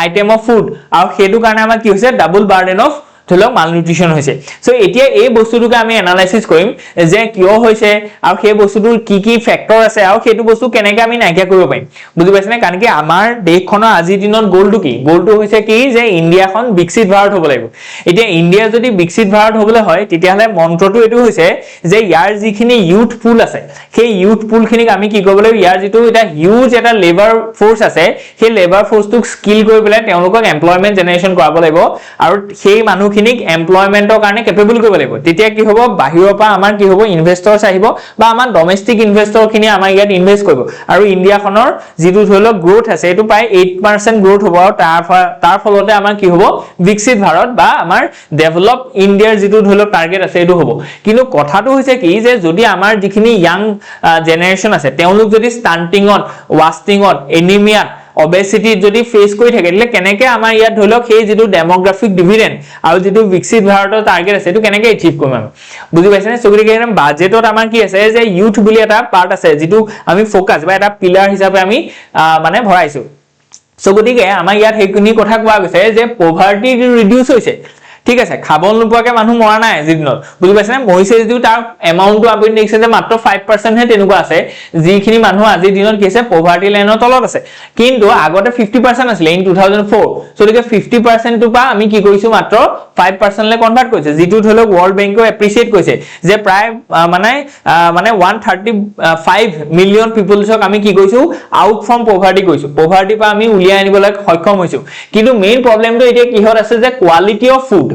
আইটেম অফ ফুড আৰু হেতু কাৰণে আমাৰ কি হৈছে ডাবল বাৰ্ডেন অফ ধৰিলক মালনিউট্ৰিশন হৈছে সো এতিয়া এই বস্তুটোকে আমি এনালাইসিস কৰিম যে কিয় হৈছে আৰু সেই বস্তুটোৰ কি কি ফ্যাক্টৰ আছে আৰু হেতু বস্তু কেনেকে আমি নাইকিয়া কৰিব পাৰিম বুজি পাইছনে কাৰণ কি আমাৰ দেশখনৰ আজিৰ দিনত গোলটো কি গোলটো হৈছে কি যে ইণ্ডিয়াখন বিকশিত ভাৰত হ'ব লাগিব এতিয়া ইণ্ডিয়া যদি বিকশিত ভাৰত হ'বলৈ হয় তেতিয়াহলে মন্ত্ৰটো এটো হৈছে যে ইয়াৰ যিখিনি ইউথ পুল আছে সেই ইউথ পুলখিনিক আমি কি কৰিব লাগিব ইয়াৰ যেটো এটা হিউজ এটা লেবাৰ ফোৰ্স আছে সেই লেবাৰ ফোৰ্সটোক স্কিল কৰি পেলাই তেওঁলোকক এমপ্লয়মেন্ট জেনাৰেশন কৰাব লাগিব আৰু সেই মানুহ খিনিক এমপ্লয়মেন্টৰ কাৰণে কেপেবল কৰিব লাগিব তেতিয়া কি হ'ব বাহিৰৰ পৰা আমাৰ কি হ'ব ইনভেষ্টৰছ আহিব বা আমাৰ ডমেষ্টিক ইনভেষ্টৰ খিনি আমাৰ ইয়াত ইনভেষ্ট কৰিব আৰু ইণ্ডিয়াখনৰ যেটো ধৰিলক গ্ৰোথ আছে এটো প্ৰায় 8% গ্ৰোথ হ'ব আৰু তাৰ ফলতে আমাৰ কি হ'ব বিকশিত ভাৰত বা আমাৰ ডেভেলপ ইণ্ডিয়াৰ যেটো ধৰিলক টাৰ্গেট আছে এটো হ'ব কিন্তু কথাটো হৈছে কি যে যদি আমাৰ যিখিনি ইয়াং জেনাৰেশন আছে তেওঁলোক যদি ষ্টান্টিংত ওয়াস্টিংত এনিমিয়া obesity যদি ফেস কৰি থাকে એટલે কেনেকে আমাৰ ইয়াত ধৰিলক সেই যেটো ডেমোগ্ৰাফিক ডিভিডেন্ড আৰু যেটো বিকশিত ভাৰতৰ টাৰ্গেট আছে এটো কেনেকে এচিভ কৰিম আমি বুজি পাইছনে সো গতিকে বাজেটত আমাৰ কি আছে যে ইউথ বুলি এটা পাৰ্ট আছে যেটো আমি ফোকাস বা এটা পিলাৰ হিচাপে আমি মানে ভৰাইছো সো গতিকে আমাৰ ইয়াত হেইখিনি কথা কোৱা গৈছে যে পভাৰ্টি ৰিডিউস হৈছে ঠিক আছে খাবল নোপোৱাকে মানুহ মৰা নাই জিদিনত বুজি পাইছনে মৰিছে যদিও তাৰ এমাউন্টটো আপুনি দেখিছে যে মাত্ৰ 5% হে তেনেকুৱা আছে যিখিনি মানুহ আজি দিনত কিছে পভাৰ্টি লাইনৰ তলত আছে কিন্তু আগতে 50% আছিল ইন 2004 সো গতিকে 50% টু পা আমি কি কৰিছো মাত্ৰ 5% লে কনভাৰ্ট কৰিছে যেটো ধৰিলক ওয়াৰ্ল্ড বেংকও এপ্ৰিচিয়েট কৰিছে যে প্ৰায় মানে 135 মিলিয়ন পিপলছক আমি কি কৰিছো আউট ফ্ৰম পভাৰ্টি কৰিছো পভাৰ্টি পা আমি উলিয়াই আনিবলৈ সক্ষম হৈছো কিন্তু মেইন প্ৰবলেমটো এতিয়া কিহত আছে যে কোৱালিটি অফ ফুড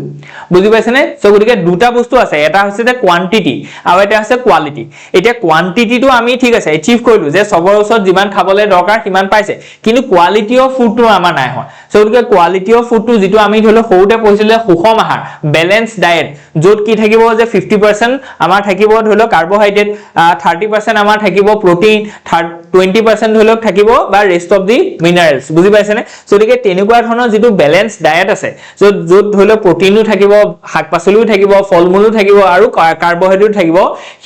বুজি পাইছনে সো গতিকে দুটা বস্তু আছে এটা হৈছে যে কোৱান্টিটি আৰু এটা আছে কোৱালিটি এতিয়া কোৱান্টিটিটো আমি ঠিক আছে এচিভ কৰিলো যে সবৰ ওচৰত যিমান খাবলৈ দৰকাৰ সিমান পাইছে কিন্তু কোৱালিটি অফ ফুডটো আমাৰ নাই হয় সো গতিকে কোৱালিটি অফ ফুডটো যেটো আমি ধৰিলো সৰুতে পঢ়িছিলে সুষম আহাৰ বেলেন্স ডায়েট যত কি থাকিব যে 50% আমাৰ থাকিব ধৰিলো কাৰ্বোহাইড্ৰেট 30% আমাৰ থাকিব প্ৰটিন 20% ধৰিলো থাকিব বা ৰেষ্ট অফ দি মিনাৰেলস বুজি পাইছনে সো গতিকে তেনেকুৱা ধৰণৰ যেটো বেলেন্স ডায়েট আছে যত ধৰিলো প্ৰটিনও থাকিব শাকপাচলিও থাকিব ফলমূলো থাকিব আৰু কাৰ্বোহাইড্ৰেট থাকিব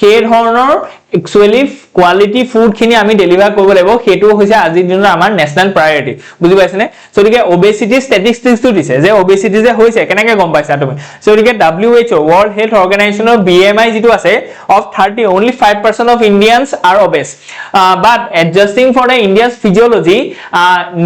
সেই ধৰণৰ একচুয়ালি কোৱালিটি ফুড খিনি আমি ডেলিভাৰ কৰিব লাগিব হেতু হৈছে আজিৰ দিনৰ আমাৰ নেশনাল প্ৰায়োৰিটি বুজি পাইছনে সো গতিকে ওবেসিটি ষ্টেটিষ্টিক্সটো দিছে যে ওবেসিটি যে হৈছে কেনেকে গম পাইছা তুমি সো গতিকে WHO ওয়াৰ্ল্ড হেলথ অৰ্গানাইজেশনৰ BMI যেটো আছে of 30 only 5% of Indians are obese but adjusting for the India's physiology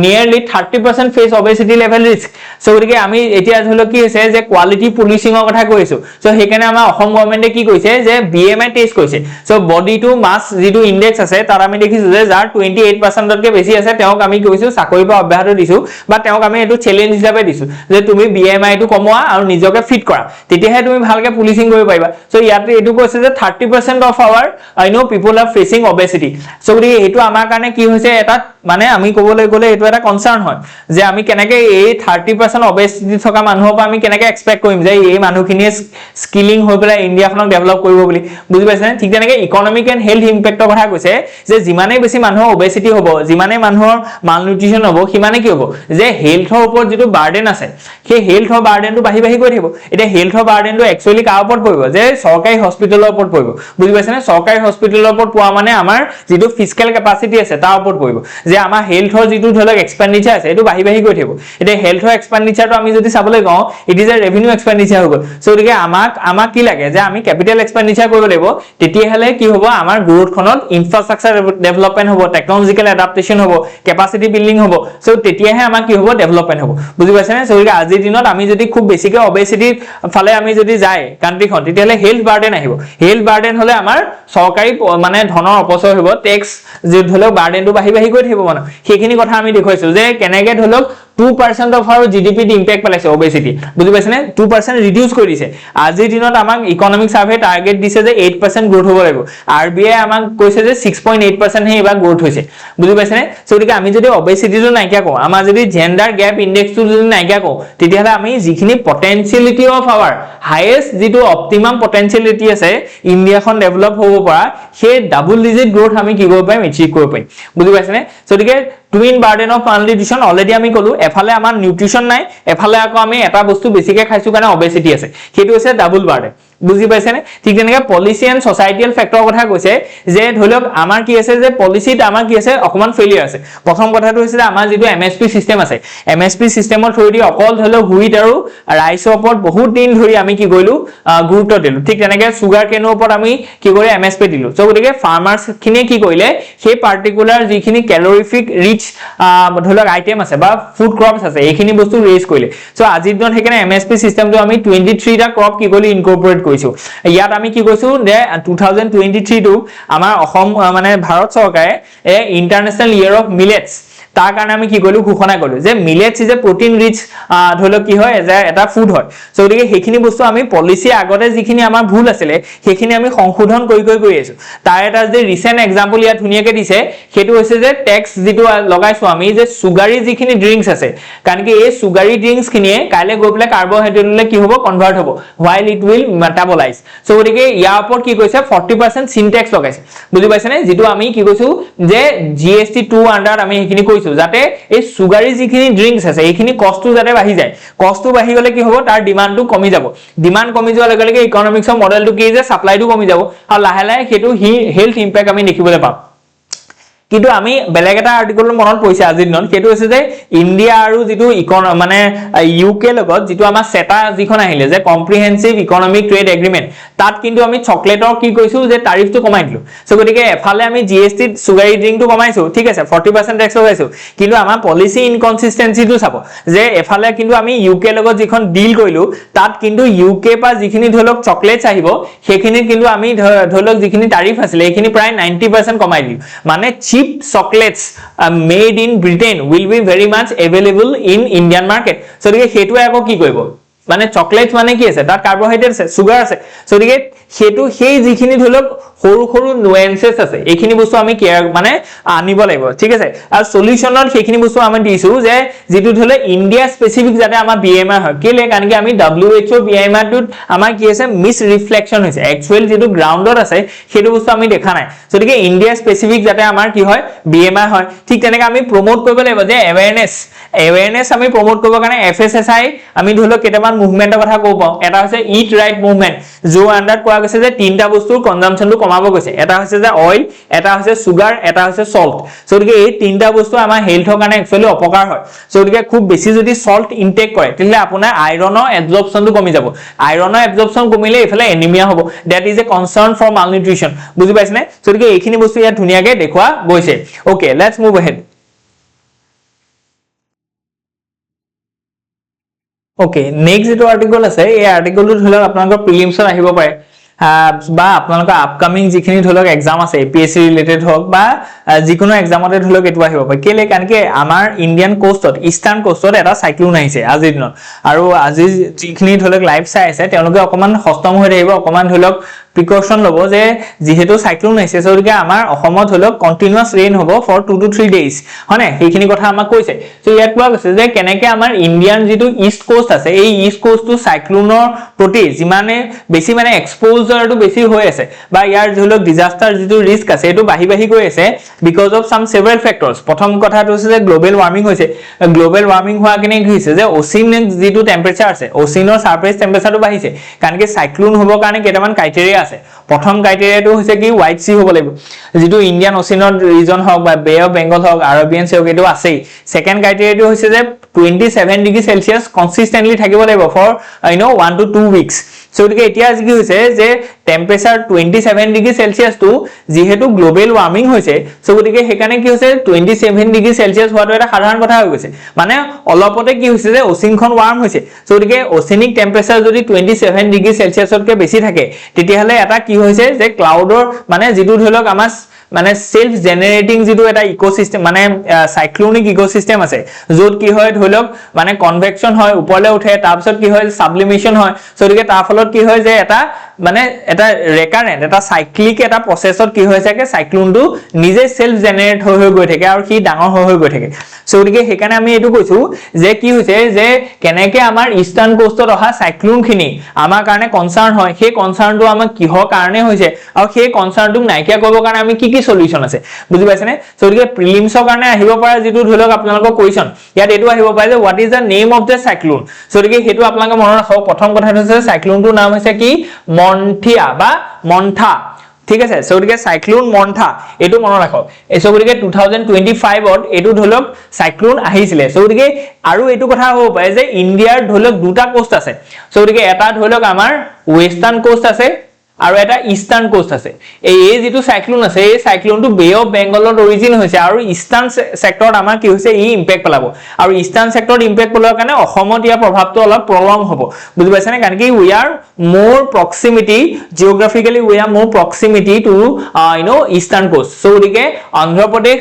nearly 30% face obesity level risk so গতিকে আমি এতিয়া ধৰিলো কি হৈছে যে কোৱালিটি পুলিচিংৰ কথা কৈছো সো হেকানে আমাৰ অসম গৱৰ্ণমেন্টে কি কৈছে যে BMI টেষ্ট কৈছে সো বডি টু মাস যেটো ইনডেক্স আছে তাৰ আমি দেখিছো যে যাৰ 28% তকৈ বেছি আছে তেওঁক আমি কৈছো চাকৰি পৰা অব্যাহত দিছো বা তেওঁক আমি এটো চ্যালেঞ্জ হিচাপে দিছো যে তুমি BMI টো কমোৱা আৰু নিজকে ফিট কৰা তেতিয়াহে তুমি ভালকে পুলিচিং কৰিব পাৰিবা সো ইয়াতে এটো কৈছে যে 30% of our I know people are facing obesity so গতিকে এটো আমাৰ কাৰণে কি হৈছে এটা মানে আমি ক'বলৈ গলে এটো এটা কনসাৰ্ন হয় যে আমি কেনেকে এই 30% obesity থকা মানুহৰ পৰা আমি কেনেকে এক্সপেক্ট কৰিম যে এই মানুহখিনিয়ে স্কিলিং হৈ পেলাই ইণ্ডিয়াখনক ডেভেলপ কৰিব বুলি বুজি পাইছনে ঠিক তেনেকে ইকোনমিক এন্ড হেলথ ইম্প্যাক্টৰ কথা কৈছে যে যিমানে বেছি মানুহৰ ওবেসিটি হ'ব যিমানে মানুহৰ মালনিউট্ৰিশন হ'ব সিমানে কি হ'ব যে হেলথৰ ওপৰত যেটো বাৰ্ডেন আছে সেই হেলথৰ বাৰ্ডেনটো বাঢ়ি গৈ থাকিব এতিয়া হেলথৰ বাৰ্ডেনটো একচুয়ালি কাৰ ওপৰত পৰিব যে সৰকাৰি হস্পিটেলৰ ওপৰত পৰিব বুজি পাইছনে সৰকাৰি হস্পিটেলৰ ওপৰত পোৱা মানে আমাৰ যেটো ফিজিক্যাল ক্যাপাসিটি আছে তাৰ ওপৰত পৰিব যে আমাৰ হেলথৰ যিটো ধৰক এক্সপেন্ডিচাৰ আছে এটো বাহি বাহি গৈ থাকিব এটা হেলথৰ এক্সপেন্ডিচাৰটো আমি যদি চাবলৈ গাও ইট ইজ এ ৰেভিনিউ এক্সপেন্ডিচাৰ হৈ গ'ল সো গতিকে আমাক কি লাগে যে আমি ক্যাপিটাল এক্সপেন্ডিচাৰ কৰিব লাগিব তেতিয়াহলে কি হ'ব আমাৰ গ্ৰোথখনত ইনফ্ৰাষ্ট্ৰাকচাৰ ডেভেলপমেন্ট হ'ব টেকনলজিক্যাল এডাপ্টেশন হ'ব ক্যাপাসিটি বিল্ডিং হ'ব সো তেতিয়াহে আমাৰ কি হ'ব ডেভেলপমেন্ট হ'ব বুজি পাইছানে সো গতিকে আজিৰ দিনত আমি যদি খুব বেছিকে অবেসিটি ফালে আমি যদি যাই কান্ট্ৰিখন তেতিয়াহলে হেলথ বাৰ্ডেন আহিব হেলথ বাৰ্ডেন হলে আমাৰ সৰকাৰি মানে ধনৰ অপচয় হ'ব টেক্স যে ধৰক বাৰ্ডেনটো বাহি বাহি গৈ থাকিব মানে সেইখিনি কথা আমি দেখুৱাইছো যে কেনেকে ধৰক 2% of our GDP impact পেলাইছে obesity বুজি পাইছে নে 2% ৰিডিউস কৰি দিছে আজিৰ দিনত আমাক ইকোনমিক সাৰ্ভে টাৰ্গেট দিছে যে 8% গ্ৰোথ হ'ব লাগিব RBI আমাক কৈছে যে 6.8% হে এবাৰ গ্ৰোথ হৈছে বুজি পাইছে নে সো গতিকে আমি যদি obesity-টো নাইকিয়া কৰো আমাৰ যদি জেন্ডাৰ গ্যাপ ইনডেক্সটো যদি নাইকিয়া কৰো তেতিয়াহলে আমি যিখিনি পটেনশিয়ালিটি অফ আৱাৰ হাইয়েস্ট যিটো অপটিমাম পটেনশিয়ালিটি আছে ইন্ডিয়াখন ডেভেলপ হ'ব পৰা সেই ডাবল ডিজিট গ্ৰোথ আমি কি কৰিব পাৰিম এচিভ কৰিব পাৰিম বুজি পাইছে নে সো গতিকে টুইন বাৰ্ডেন অফ মালনিউট্ৰিশন অলৰেডি আমি কলো এফালে আমাৰ নিউট্ৰিশন নাই এফালে আকৌ আমি এটা বস্তু বেছিকে খাইছো কাৰণে obesity আছে সেইটো হৈছে ডাবল বাৰ্ডেন বুজি পাইছে নে ঠিক তেনেকৈ পলিসি এন্ড সোসাইটিয়াল ফ্যাক্টৰ কথা কৈছে যে ধৰিলক আমাৰ কি আছে যে পলিসিত আমাৰ কি আছে অকমান ফেলিয়াৰ আছে প্ৰথম কথাটো হৈছে যে আমাৰ যেটো MSP সিস্টেম আছে MSP সিস্টেমৰ থ্ৰুদি অকল ধৰিলক হুইট আৰু ৰাইসৰ ওপৰত বহুত দিন ধৰি আমি কি কৰিলো গুৰুত্ব দিলো ঠিক তেনেকৈ সুগাৰ কেনৰ ওপৰত আমি কি কৰি MSP দিলো সো গতিকে ফাৰ্মাৰ্স খিনিয়ে কি কৰিলে সেই পাৰ্টিকুলাৰ যিখিনি ক্যালোৰিফিক ৰিচ ধৰিলক আইটেম আছে বা ফুড ক্ৰপস আছে এইখিনি বস্তু ৰেজ কৰিলে সো আজিৰ দিনত হেকানে MSP সিস্টেমটো আমি 23 টা ক্ৰপ কি কৰিলো ইনকৰ্পোৰেট কৈছো ইয়াত আমি কি কৈছো যে 2023 টো আমাৰ অসম মানে ভাৰত চৰকাৰে ইন্টাৰনেশনাল ইয়াৰ অফ মিলেটস তাৰ কাৰণে আমি কি কৰিলো ঘোষণা কৰিলো যে millets is a protein rich ধৰিলক কি হয় যে এটা ফুড হয় সো গতিকে হেখিনি বস্তু আমি পলিসি আগতে যিখিনি আমাৰ ভুল আছিল হেখিনি আমি সংশোধন কৰি আছো তাৰ এটা যে ৰিসেন্ট এক্সাম্পল ইয়াত ধুনিয়াকে দিছে হেতু হৈছে যে টেক্স যেটো লগাইছো আমি যে সুগাৰী যিখিনি ড্ৰিংকস আছে কাৰণ কি এই সুগাৰী ড্ৰিংকস খিনিয়ে কাইলে গৈ পেলে কাৰ্বোহাইড্ৰেটলৈ কি হ'ব কনভাৰ্ট হ'ব while it will metabolize so গতিকে ইয়াৰ ওপৰত কি কৈছে 40% সিনটেক্স লগাইছে বুজি পাইছে নে যেটো আমি কি কৈছো যে GST 2 আন্ডাৰ আমি হেখিনি কৈছো যাতে এই সুগাৰী যিখিনি ড্ৰিংকস আছে এইখিনি কষ্টটো যাতে বাঢ়ি যায় কষ্টটো বাঢ়ি গলে কি হ'ব তাৰ ডিমান্ডটো কমি যাব ডিমান্ড কমি যোৱাৰ লগে লগে ইকোনমিক্সৰ মডেলটো কি যে সাপ্লাইটো কমি যাব আৰু লাহে লাহে হেতু হেলথ ইম্প্যাক্ট আমি দেখিবলৈ পাম কিন্তু আমি বেলেগ এটা আৰ্টিকলৰ মনত পইছে আজিৰ দিনত হেতু হৈছে যে ইন্ডিয়া আৰু যেটো মানে ইউকে লগত যেটো আমাৰ সেটা যিখন আহিলে যে কম্প্ৰিহেনসিভ ইকোনমিক ট্ৰেড এগ্ৰিমেন্ট তাত কিন্তু আমি চকলেটৰ কি কৈছো যে তাৰিফটো কমাই দিলো সো গতিকে এফালে আমি GST সুগাৰী ড্ৰিংকটো কমাইছো ঠিক আছে 40% ট্যাক্স লগাইছো কিন্তু আমাৰ পলিসি ইনকনসিস্টেন্সিটো চাব যে এফালে কিন্তু আমি ইউকে লগত যিখন ডিল কৰিলো তাত কিন্তু ইউকে পা যিখিনি ধৰক চকলেটস আহিব হেখিনি কিন্তু আমি ধৰক যিখিনি তাৰিফ আছিল এইখিনি প্ৰায় 90% কমাই দিলো মানে cheap chocolates made in Britain will be very much available in Indian market so dike hetu ako ki koibo মানে চকলেট মানে কি আছে তাত কাৰ্বোহাইড্ৰেট আছে সুগাৰ আছে সো গতিকে হেতু সেই যিখিনি ধৰক সৰু সৰু নুয়েন্সেস আছে এইখিনি বস্তু আমি কেয়াৰ মানে আনিব লাগিব ঠিক আছে আৰু সলিউশনৰ সেইখিনি বস্তু আমি দিছো যে যেটো ধলে ইন্ডিয়া স্পেসিফিক যাতে আমাৰ BMI হয় কেলে কাৰণ কি আমি WHO BMI টোত আমাৰ কি আছে মিস ৰিফ্লেকশন হৈছে একচুয়ালি যেটো গ্ৰাউণ্ডত আছে হেতু বস্তু আমি দেখা নাই সো গতিকে ইন্ডিয়া স্পেসিফিক যাতে আমাৰ কি হয় BMI হয় ঠিক তেনেকৈ আমি প্ৰমোট কৰিব লাগিব যে awareness আমি প্ৰমোট কৰিব কাৰণে FSSAI আমি ধৰক কেটামান মুভমেন্টৰ কথা কব পাও এটা হৈছে ইট ৰাইট মুভমেন্ট जो আন্ডাৰ কোৱা গৈছে যে তিনটা বস্তুৰ কনজাম্পশনটো কমাব গৈছে এটা হৈছে যে অইল এটা হৈছে সুগাৰ এটা হৈছে সল্ট সো গতিকে এই তিনটা বস্তু আমাৰ হেলথৰ কাৰণে একচুয়ালি অপকাৰ হয় সো গতিকে খুব বেছি যদি সল্ট ইনটেক কৰে তেলে আপোনাৰ আইৰণৰ এবজৰ্পশনটো কমি যাব আইৰণৰ এবজৰ্পশন কমিলে এফালে এনিমিয়া হ'ব that is a concern for মালনিউট্ৰিশন বুজি পাইছনে সো গতিকে এইখিনি বস্তু ইয়াত ধুনিয়াকে দেখুৱা গৈছে okay let's move ahead okay next जो आर्टिकल আছে এই আৰ্টিকলটো ধৰক আপোনালোকৰ প্ৰিলিমছত আহিব পাৰে বা আপোনালোকৰ আপকামিং যিখিনি ধৰক এক্সাম আছে APSC ৰিলেটেড হক বা যিকোনো এক্সামতে ধৰক এটো আহিব পাৰে কেলে কাৰণ কি আমাৰ ইন্ডিয়ান কোষ্টত ইষ্টাৰ্ণ কোষ্টত এটা সাইক্লোন আহিছে আজিৰ দিনত আৰু আজি যিখিনি ধৰক লাইভ চাই আছে তেওঁলোকে অকমান হস্তম হৈ থাকিব অকমান ধৰক প্ৰিকশন লব যে যেহেতু সাইক্লোন আহিছে সো গতিকে আমাৰ অসমত হলক কন্টিনিউয়াস ৰেইন হ'ব ফৰ 2 to 3 ডেজ হনে সেইখিনি কথা আমাক কৈছে সো ইয়াত কোৱা গৈছে যে কেনেকে আমাৰ ইন্ডিয়ান যেটো ইষ্ট কোষ্ট আছে এই ইষ্ট কোষ্টটো সাইক্লোনৰ প্ৰতি যিমানে বেছি মানে এক্সপোজাৰটো বেছি হৈ আছে বা ইয়াৰ ধৰক ডিজাস্টাৰ যেটো ৰিস্ক আছে এটো বাহি গৈ আছে বিকজ অফ সাম সেভাৰাল ফ্যাক্টৰস প্ৰথম কথাটো হৈছে যে গ্লোবাল ওয়াৰ্মিং হৈছে গ্লোবাল ওয়াৰ্মিং হোৱা কিনে কি হৈছে যে ওচিনৰ যেটো টেম্পাৰেচাৰ আছে ওচিনৰ সাৰফেস টেম্পাৰেচাৰটো বাঢ়িছে কাৰণ কি সাইক্লোন হ'ব কাৰণে কেটামান ক্ৰাইটেৰিয়া আছে প্ৰথম ক্ৰাইটেৰিয়াটো হৈছে কি হোৱাইট সি হ'ব লাগিব যেটো ইন্ডিয়ান ওচিয়ানৰ ৰিজন হওক বা বে অফ বেংগল হওক আৰবিয়ান সি হওক এটো আছেই সেকেন্ড ক্ৰাইটেৰিয়াটো হৈছে যে 27 ডিগ্ৰী সেলসিয়াস কনসিস্টেন্টলি থাকিব লাগিব ফৰ 1 to 2 উইকস সো গতিকে এতিয়া কি হৈছে যে টেম্পারেচার 27 ডিগ্ৰী সেলসিয়াস টু যেহেতু গ্লোবাল ওয়াৰ্মিং হৈছে সো গতিকে হেকানে কি হৈছে 27 ডিগ্ৰী সেলসিয়াস হোৱাটো এটা সাধাৰণ কথা হৈ গৈছে মানে অলপতে কি হৈছে যে ওচিনখন ওয়াৰ্ম হৈছে সো গতিকে ওসেনিক টেম্পাৰেচাৰ যদি 27 ডিগ্ৰী সেলসিয়াসতকৈ বেছি থাকে তেতিয়াহলে এটা কি হৈছে যে ক্লাউডৰ মানে যেটো ধৰক আমাৰ মানে সেলফ জেনাৰেটিং যেটো এটা ইকোসিস্টেম মানে সাইক্লোনিক ইকোসিস্টেম আছে যত কি হয় ধৰক মানে কনভেকশন হয় ওপৰলে উঠে তাৰ পিছত কি হয় সাবলিমেশন হয় সো গতিকে তাৰ ফলত কি হয় যে এটা মানে এটা ৰেকাৰেন্ট এটা সাইক্লিক এটা প্ৰসেছত কি হৈ থাকে সাইক্লোনটো নিজে সেলফ জেনাৰেট হৈ গৈ থাকে আৰু কি ডাঙৰ হৈ গৈ থাকে সো গতিকে হেকানে আমি এটো কৈছো যে কি হৈছে যে কেনেকে আমাৰ ইষ্টাৰ্ণ কোষ্টত অহা সাইক্লোন খিনি আমাৰ কাৰণে কনসাৰ্ন হয় সেই কনসাৰ্নটো আমাৰ কিহৰ কাৰণে হৈছে আৰু সেই কনসাৰ্নটো নাইকিয়া কৰিব কাৰণে আমি কি সলিউশন আছে বুজি পাইছেনে সো গতিকে প্ৰিলিমছৰ কাৰণে আহিব পৰা যেটো ধৰক আপোনালোকৰ কোৱেশ্চন ইয়াত এটো আহিব পাৰে যে what is the name of the cyclone so গতিকে হেতু আপোনালোকে মনত ৰাখক প্ৰথম কথাটো হৈছে সাইক্লোনটোৰ নাম হৈছে কি মন্থিয়া বা মন্থা ঠিক আছে সো গতিকে সাইক্লোন মন্থা এটো মনত ৰাখক সো গতিকে 2025 ত এটো ধৰক সাইক্লোন আহিছিলে সো গতিকে আৰু এটো কথা হ'ব পাৰে যে ইণ্ডিয়াৰ ধৰক দুটা কোষ্ট আছে সো গতিকে এটা ধৰক আমাৰ ওয়েস্টাৰ্ণ কোষ্ট আছে আৰু এটা ইষ্টাৰ্ণ কোষ্ট আছে এই যেটো সাইক্লোন আছে এই সাইক্লোনটো বে অফ বেংগলৰ অৰিজিন হৈছে আৰু ইষ্টাৰ্ণ সেক্টৰত আমাৰ কি হৈছে ই ইম্প্যাক্ট পেলাব আৰু ইষ্টাৰ্ণ সেক্টৰত ইম্প্যাক্ট পেলোৱাৰ কাৰণে অসমত ইয়াৰ প্ৰভাৱটো অলপ প্ৰলং হ'ব বুজি পাইছেনে কাৰণ কি we are more proximity geographically we are more proximity to eastern coast so গতিকে অন্ধ্ৰ প্ৰদেশ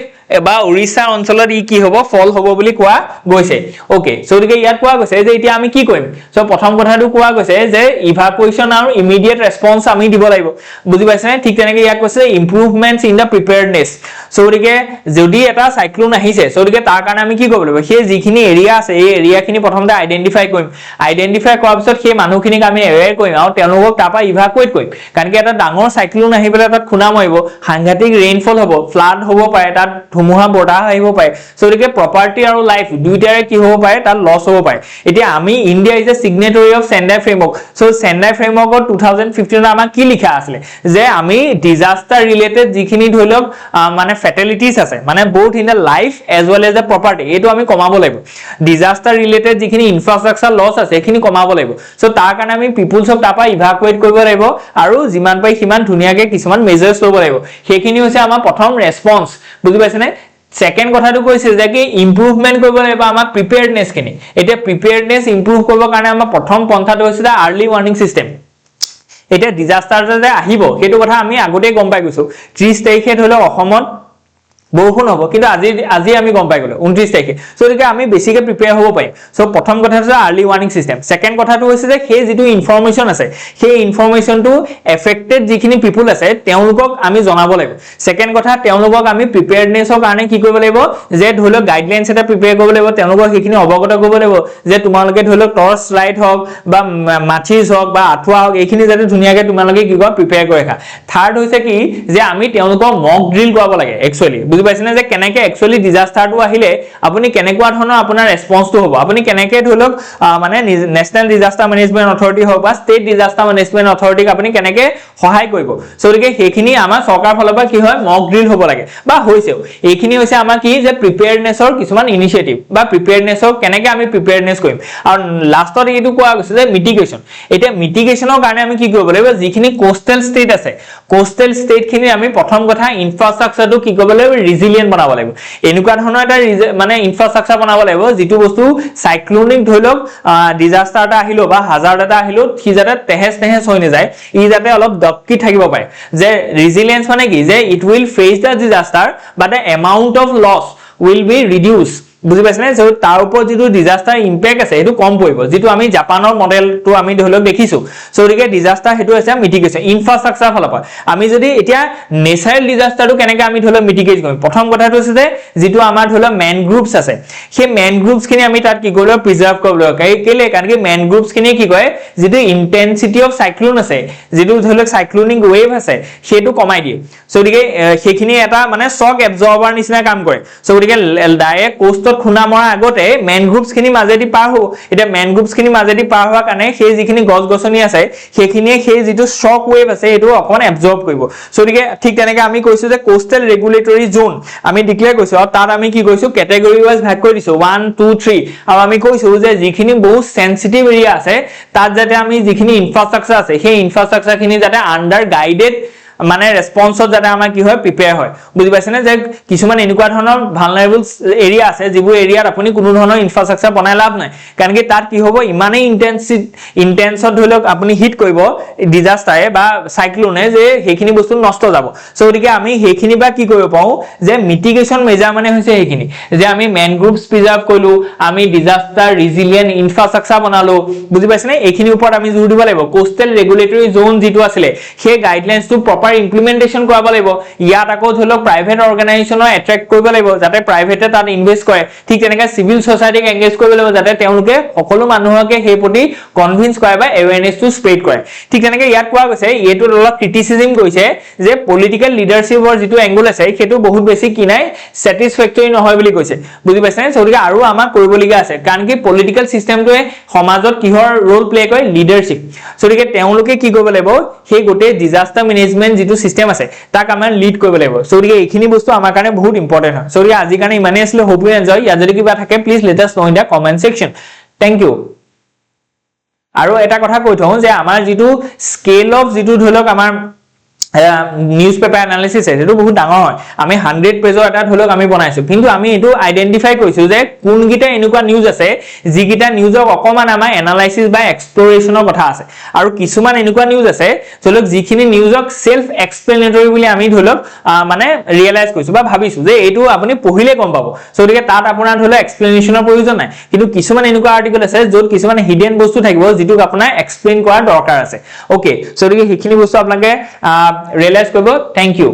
বা ওড়িশা অঞ্চলত ই কি হ'ব ফল হ'ব বুলি কোৱা গৈছে ওকে সো গতিকে ইয়াত কোৱা গৈছে যে এতিয়া আমি কি কৰিম সো প্ৰথম কথাটো কোৱা গৈছে যে ইভাকুৱেশ্যন আৰু ইমিডিয়েট ৰেসপন্স আমি দিব লাগিব বুজি পাইছেনে ঠিক তেনেকৈ ইয়াত কৈছে ইমপ্ৰুভমেন্টস ইন দা প্ৰিপেয়াৰনেছ সো গতিকে যদি এটা সাইক্লোন আহিছে সো গতিকে তাৰ কাৰণে আমি কি কৰিব লাগিব সেই যিখিনি এৰিয়া আছে এই এৰিয়াখিনি প্ৰথমতে আইডেন্টিফাই কৰিম আইডেন্টিফাই কৰাৰ পিছত সেই মানুহখিনিক আমি এৱেৰ কৰিম আৰু তেওঁলোকক তাৰপা ইভাকুৱেট কৰিম কাৰণ কি এটা ডাঙৰ সাইক্লোন আহি পেলাই তাত খুনা মাৰিব সাংঘাতিক ৰেইনফল হ'ব ফ্লাড হ'ব পাৰে তাত ধুমুহা বতাহ আহিব পাৰে সো গতিকে প্ৰপাৰ্টি আৰু লাইফ দুইটাৰে কি হ'ব পাৰে তাত লছ হ'ব পাৰে এতিয়া আমি India is a signatory of Sendai framework so Sendai ফ্ৰেমৱৰ্কত 2015 আমাৰ কি লিখা আছিল যে আমি ডিজাস্টাৰ ৰিলেটেড যিখিনি ধৰক মানে ফেটেলিটিজ আছে মানে both in the life as well as the property এটো আমি কমাব লাগিব ডিজাস্টাৰ ৰিলেটেড যিখিনি ইনফ্ৰাষ্ট্ৰাকচাৰ লছ আছে এখিনি কমাব লাগিব সো তাৰ কাৰণে আমি পিপলছক তাৰপা ইভাকুৱেট কৰিব লাগিব আৰু যিমান পাই সিমান ধুনিয়াকে কিছুমান মেজাৰ্স ল'ব লাগিব সেইখিনি হৈছে আমাৰ প্ৰথম ৰেসপন্স বুজি পাইছেনে সেকেন্ড কথাটো কৈছে যে কি ইমপ্ৰুভমেন্ট কৰিব লাগিব আমাৰ প্ৰিপেয়াৰনেছ খিনি এতিয়া প্ৰিপেয়াৰনেছ ইমপ্ৰুভ কৰিবৰ কাৰণে আমাৰ প্ৰথম পন্থাটো হৈছে আৰ্লি ওয়াৰ্নিং সিস্টেম এটা ডিজাস্টাৰ যে আহিব হেতু কথা আমি আগতে গম পাই গৈছো 30 তাৰিখে ধৰিলে অসমত বৰষুণ হ'ব কিন্তু আজি আমি গম পাই গলো 29 তাৰিখে সো গতিকে আমি বেছিকে প্ৰিপেয়াৰ হ'ব পাৰিম সো প্ৰথম কথাটো হৈছে আৰ্লি ওয়াৰ্নিং সিস্টেম সেকেন্ড কথাটো হৈছে যে সেই যেটো ইনফৰমেশন আছে সেই ইনফৰমেশনটো এফেক্টেড যিখিনি পিপল আছে তেওঁলোকক আমি জনাব লাগিব সেকেন্ড কথা তেওঁলোকক আমি প্ৰিপেয়াৰনেছৰ কাৰণে কি কৰিব লাগিব যে ধৰিলক গাইডলাইনছ এটা প্ৰিপেয়াৰ কৰিব লাগিব তেওঁলোকক সেইখিনি অৱগত কৰিব লাগিব যে তোমালোকে ধৰিলক টৰ্চ লাইট হওক বা মাচিজ হওক বা আঠুৱা হওক এইখিনি যাতে ধুনিয়াকে তোমালোকে কি কৰা প্ৰিপেয়াৰ কৰি ৰাখা থাৰ্ড হৈছে কি যে আমি তেওঁলোকক মক ড্ৰিল কৰাব লাগে একচুয়ালি বুজি পাইছেনে যে কেনেকে একচুয়ালি ডিজাস্টাৰটো আহিলে আপুনি কেনেকুৱা ধৰণৰ আপোনাৰ ৰেসপন্সটো হ'ব আপুনি কেনেকে ধৰক মানে নেশনাল ডিজাস্টাৰ মেনেজমেন্ট অথৰিটি হওক বা ষ্টেট ডিজাস্টাৰ মেনেজমেন্ট অথৰিটিক আপুনি কেনেকে সহায় কৰিব সো গতিকে সেইখিনি আমাৰ চৰকাৰ ফালৰ পৰা কি হয় মক ড্ৰিল হ'ব লাগে বা হৈছেও এইখিনি হৈছে আমাৰ কি যে প্ৰিপেয়াৰনেছৰ কিছুমান ইনিচিয়েটিভ বা প্ৰিপেয়াৰনেছৰ কেনেকে আমি প্ৰিপেয়াৰনেছ কৰিম আৰু লাষ্টত এইটো কোৱা গৈছে যে মিটিগেশ্যন এতিয়া মিটিগেশ্যনৰ কাৰণে আমি কি কৰিব লাগিব যিখিনি কোষ্টেল ষ্টেট আছে কোষ্টেল ষ্টেট খিনি আমি প্ৰথম কথা ইনফ্ৰাষ্ট্ৰাকচাৰটো কি কৰিব লাগিব ৰিজিলিয়েন্ট বনাব লাগিব এনেকুৱা ধৰণৰ এটা মানে ইনফ্ৰাষ্ট্ৰাকচাৰ বনাব লাগিব যেটো বস্তু সাইক্লোনিক ধৰিলক ডিজাস্টাৰ এটা আহিলো বা হাজাৰ্ড এটা আহিলো কি যাতে তেহেজ হৈ নাযায় ই যাতে অলপ দক্কি থাকিব পাৰে যে ৰিজিলিয়েন্স মানে কি যে it will face the disaster but the amount of loss will be reduce বুজি পাইছেনে যে তাৰ ওপৰত যেটো ডিজাস্টাৰ ইম্প্যাক্ট আছে এটো কম পৰিব যেটো আমি জাপানৰ মডেলটো আমি ধৰিলক দেখিছো সো গতিকে ডিজাস্টাৰ হেতু আছে মিটিগেশ্যন ইনফ্ৰাষ্ট্ৰাকচাৰ ফালৰ পৰা আমি যদি এতিয়া নেচাৰেল ডিজাস্টাৰটো কেনেকে আমি ধৰিলক মিটিগেট কৰিম প্ৰথম কথাটো হৈছে যে যেটো আমাৰ ধৰিলক মেনগ্ৰুভছ আছে সেই মেনগ্ৰুভছ খিনি আমি তাত কি কৰিব প্ৰিজাৰ্ভ কৰিব লাগিব কেলে কাৰণ কি মেনগ্ৰুভছ খিনি কি কয় যেটো ইন্টেন্সিটি অফ সাইক্লোন আছে যেটো ধৰিলক সাইক্লোনিক ওয়েভ আছে হেতু কমাই দিয়ে সো গতিকে সেইখিনি এটা মানে শক এবজৰ্বাৰ নিচিনা কাম কৰে সো গতিকে ডাইৰেক্ট কোষ্ট কোষ্টত খুনা মৰা আগতে মেন গ্ৰুপছ খিনি মাজেদি পাৰ হব এটা মেন গ্ৰুপছ খিনি মাজেদি পাৰ হোৱা কাৰণে সেই যিখিনি গছ গছনি আছে সেইখিনিয়ে সেই যিটো শক ওয়েভ আছে এটো অকন এবজর্ব কৰিব সো গতিকে ঠিক তেনেকৈ আমি কৈছো যে কোষ্টেল ৰেগুলেটৰী জোন আমি ডিক্লেয়াৰ কৰিছো আৰু তাত আমি কি কৈছো ক্যাটাগৰি ওয়াইজ ভাগ কৰি দিছো 1 2 3 আৰু আমি কৈছো যে যিখিনি বহুত সেনসিটিভ এৰিয়া আছে তাত যাতে আমি যিখিনি ইনফ্ৰাষ্ট্ৰাকচাৰ আছে সেই ইনফ্ৰাষ্ট্ৰাকচাৰ খিনি যাতে আন্ডাৰ গাইডেড মানে ৰেসপন্সত যাতে আমাৰ কি হয় প্ৰিপেয়াৰ হয় বুজি পাইছেনে যে কিছুমান এনেকুৱা ধৰণৰ ভালনাৰেবল এৰিয়া আছে যিবোৰ এৰিয়াত আপুনি কোনো ধৰণৰ ইনফ্ৰাষ্ট্ৰাকচাৰ বনাই লাভ নাই কাৰণ কি তাত কি হ'ব ইমানেই ইন্টেন্সত ধৰিলক আপুনি হিট কৰিব ডিজাস্টাৰে বা সাইক্লোনে যে সেইখিনি বস্তু নষ্ট যাব সো গতিকে আমি সেইখিনি বা কি কৰিব পাও যে মিটিগেশন মেজাৰ মানে হৈছে সেইখিনি যে আমি মেনগ্ৰুভছ প্ৰিজাৰ্ভ কৰিলো আমি ডিজাস্টাৰ ৰিজিলিয়েন্ট ইনফ্ৰাষ্ট্ৰাকচাৰ বনালো বুজি পাইছেনে এইখিনি ওপৰত আমি জোৰ দিব লাগিব কোষ্টেল ৰেগুলেটৰী জোন যেটো আছিলে সেই গাইডলাইনছটো প্ৰপাৰ ইমপ্লিমেন্টেশন কৰাব লাগিব ইয়াত আকৌ ধৰিলক প্ৰাইভেট অৰ্গানাইজেচনৰ এট্ৰেক্ট কৰিব লাগিব যাতে প্ৰাইভেটে তাত ইনভেষ্ট কৰে ঠিক তেনেকৈ সিভিল সোসাইটিক এংগেজ কৰিব লাগিব যাতে তেওঁলোকে সকলো মানুহকে সেই প্ৰতি কনভিন্স কৰে বা এৱেৰনেছটো স্প্ৰেড কৰে ঠিক তেনেকৈ ইয়াত কোৱা গৈছে এইটো অলপ ক্ৰিটিসিজম কৰিছে যে পলিটিক্যাল লিডাৰশ্বিপৰ যেটো এংগল আছে সেইটো বহুত বেছি কি নাই স্যাটিসফ্যাক্টৰি নহয় বুলি কৈছে বুজি পাইছেনে সৌদিকে আৰু আমাক কৰিবলগীয়া আছে কাৰণ কি পলিটিক্যাল সিস্টেমটোৱে সমাজত কিহৰ ৰোল প্লে কৰে লিডাৰশ্বিপ সৌদিকে তেওঁলোকে কি কৰিব লাগিব সেই গোটে ডিজাস্টাৰ মেনেজমেন্ট যেটো সিস্টেম আছে তাক আমাৰ লিড কৰিব লাগিব সৌদিকে এইখিনি বস্তু আমাৰ কাৰণে বহুত ইম্পৰ্টেন্ট হয় সৌদিকে আজি কাৰণে ইমানেই আছিল হোপ ইউ এনজয় ইয়া যদি কিবা থাকে please let us know in the comment section thank you আৰু এটা কথা কৈ থওঁ যে আমাৰ যেটো স্কেল অফ যেটো ধৰিলক আমাৰ নিউজপেপাৰ এনালিসিস এটো বহুত ডাঙৰ হয় আমি 100 পেজৰ এটা ধৰিলক আমি বনাইছো কিন্তু আমি এটো আইডেন্টিফাই কৰিছো যে কোন গিটা এনেকুৱা নিউজ আছে যি গিটা নিউজক অকমান আমাৰ এনালাইসিস বা এক্সপ্লোৰেশনৰ কথা আছে আৰু কিছুমান এনেকুৱা নিউজ আছে ধৰিলক যিখিনি নিউজক সেলফ এক্সপ্লেনেটৰি বুলি আমি ধৰিলক মানে ৰিয়েলাইজ কৰিছো বা ভাবিছো যে এটো আপুনি পঢ়িলে গম পাব সো গতিকে তাত আপোনাৰ ধৰিলক এক্সপ্লেনেশনৰ প্ৰয়োজন নাই কিন্তু কিছুমান এনেকুৱা আৰ্টিকেল আছে য'ত কিছুমান হিডেন বস্তু থাকিব যেটোক আপোনাৰ এক্সপ্লেইন কৰাৰ দৰকাৰ আছে ওকে সো গতিকে সেইখিনি বস্তু আপোনালোকে realize কৰব thank you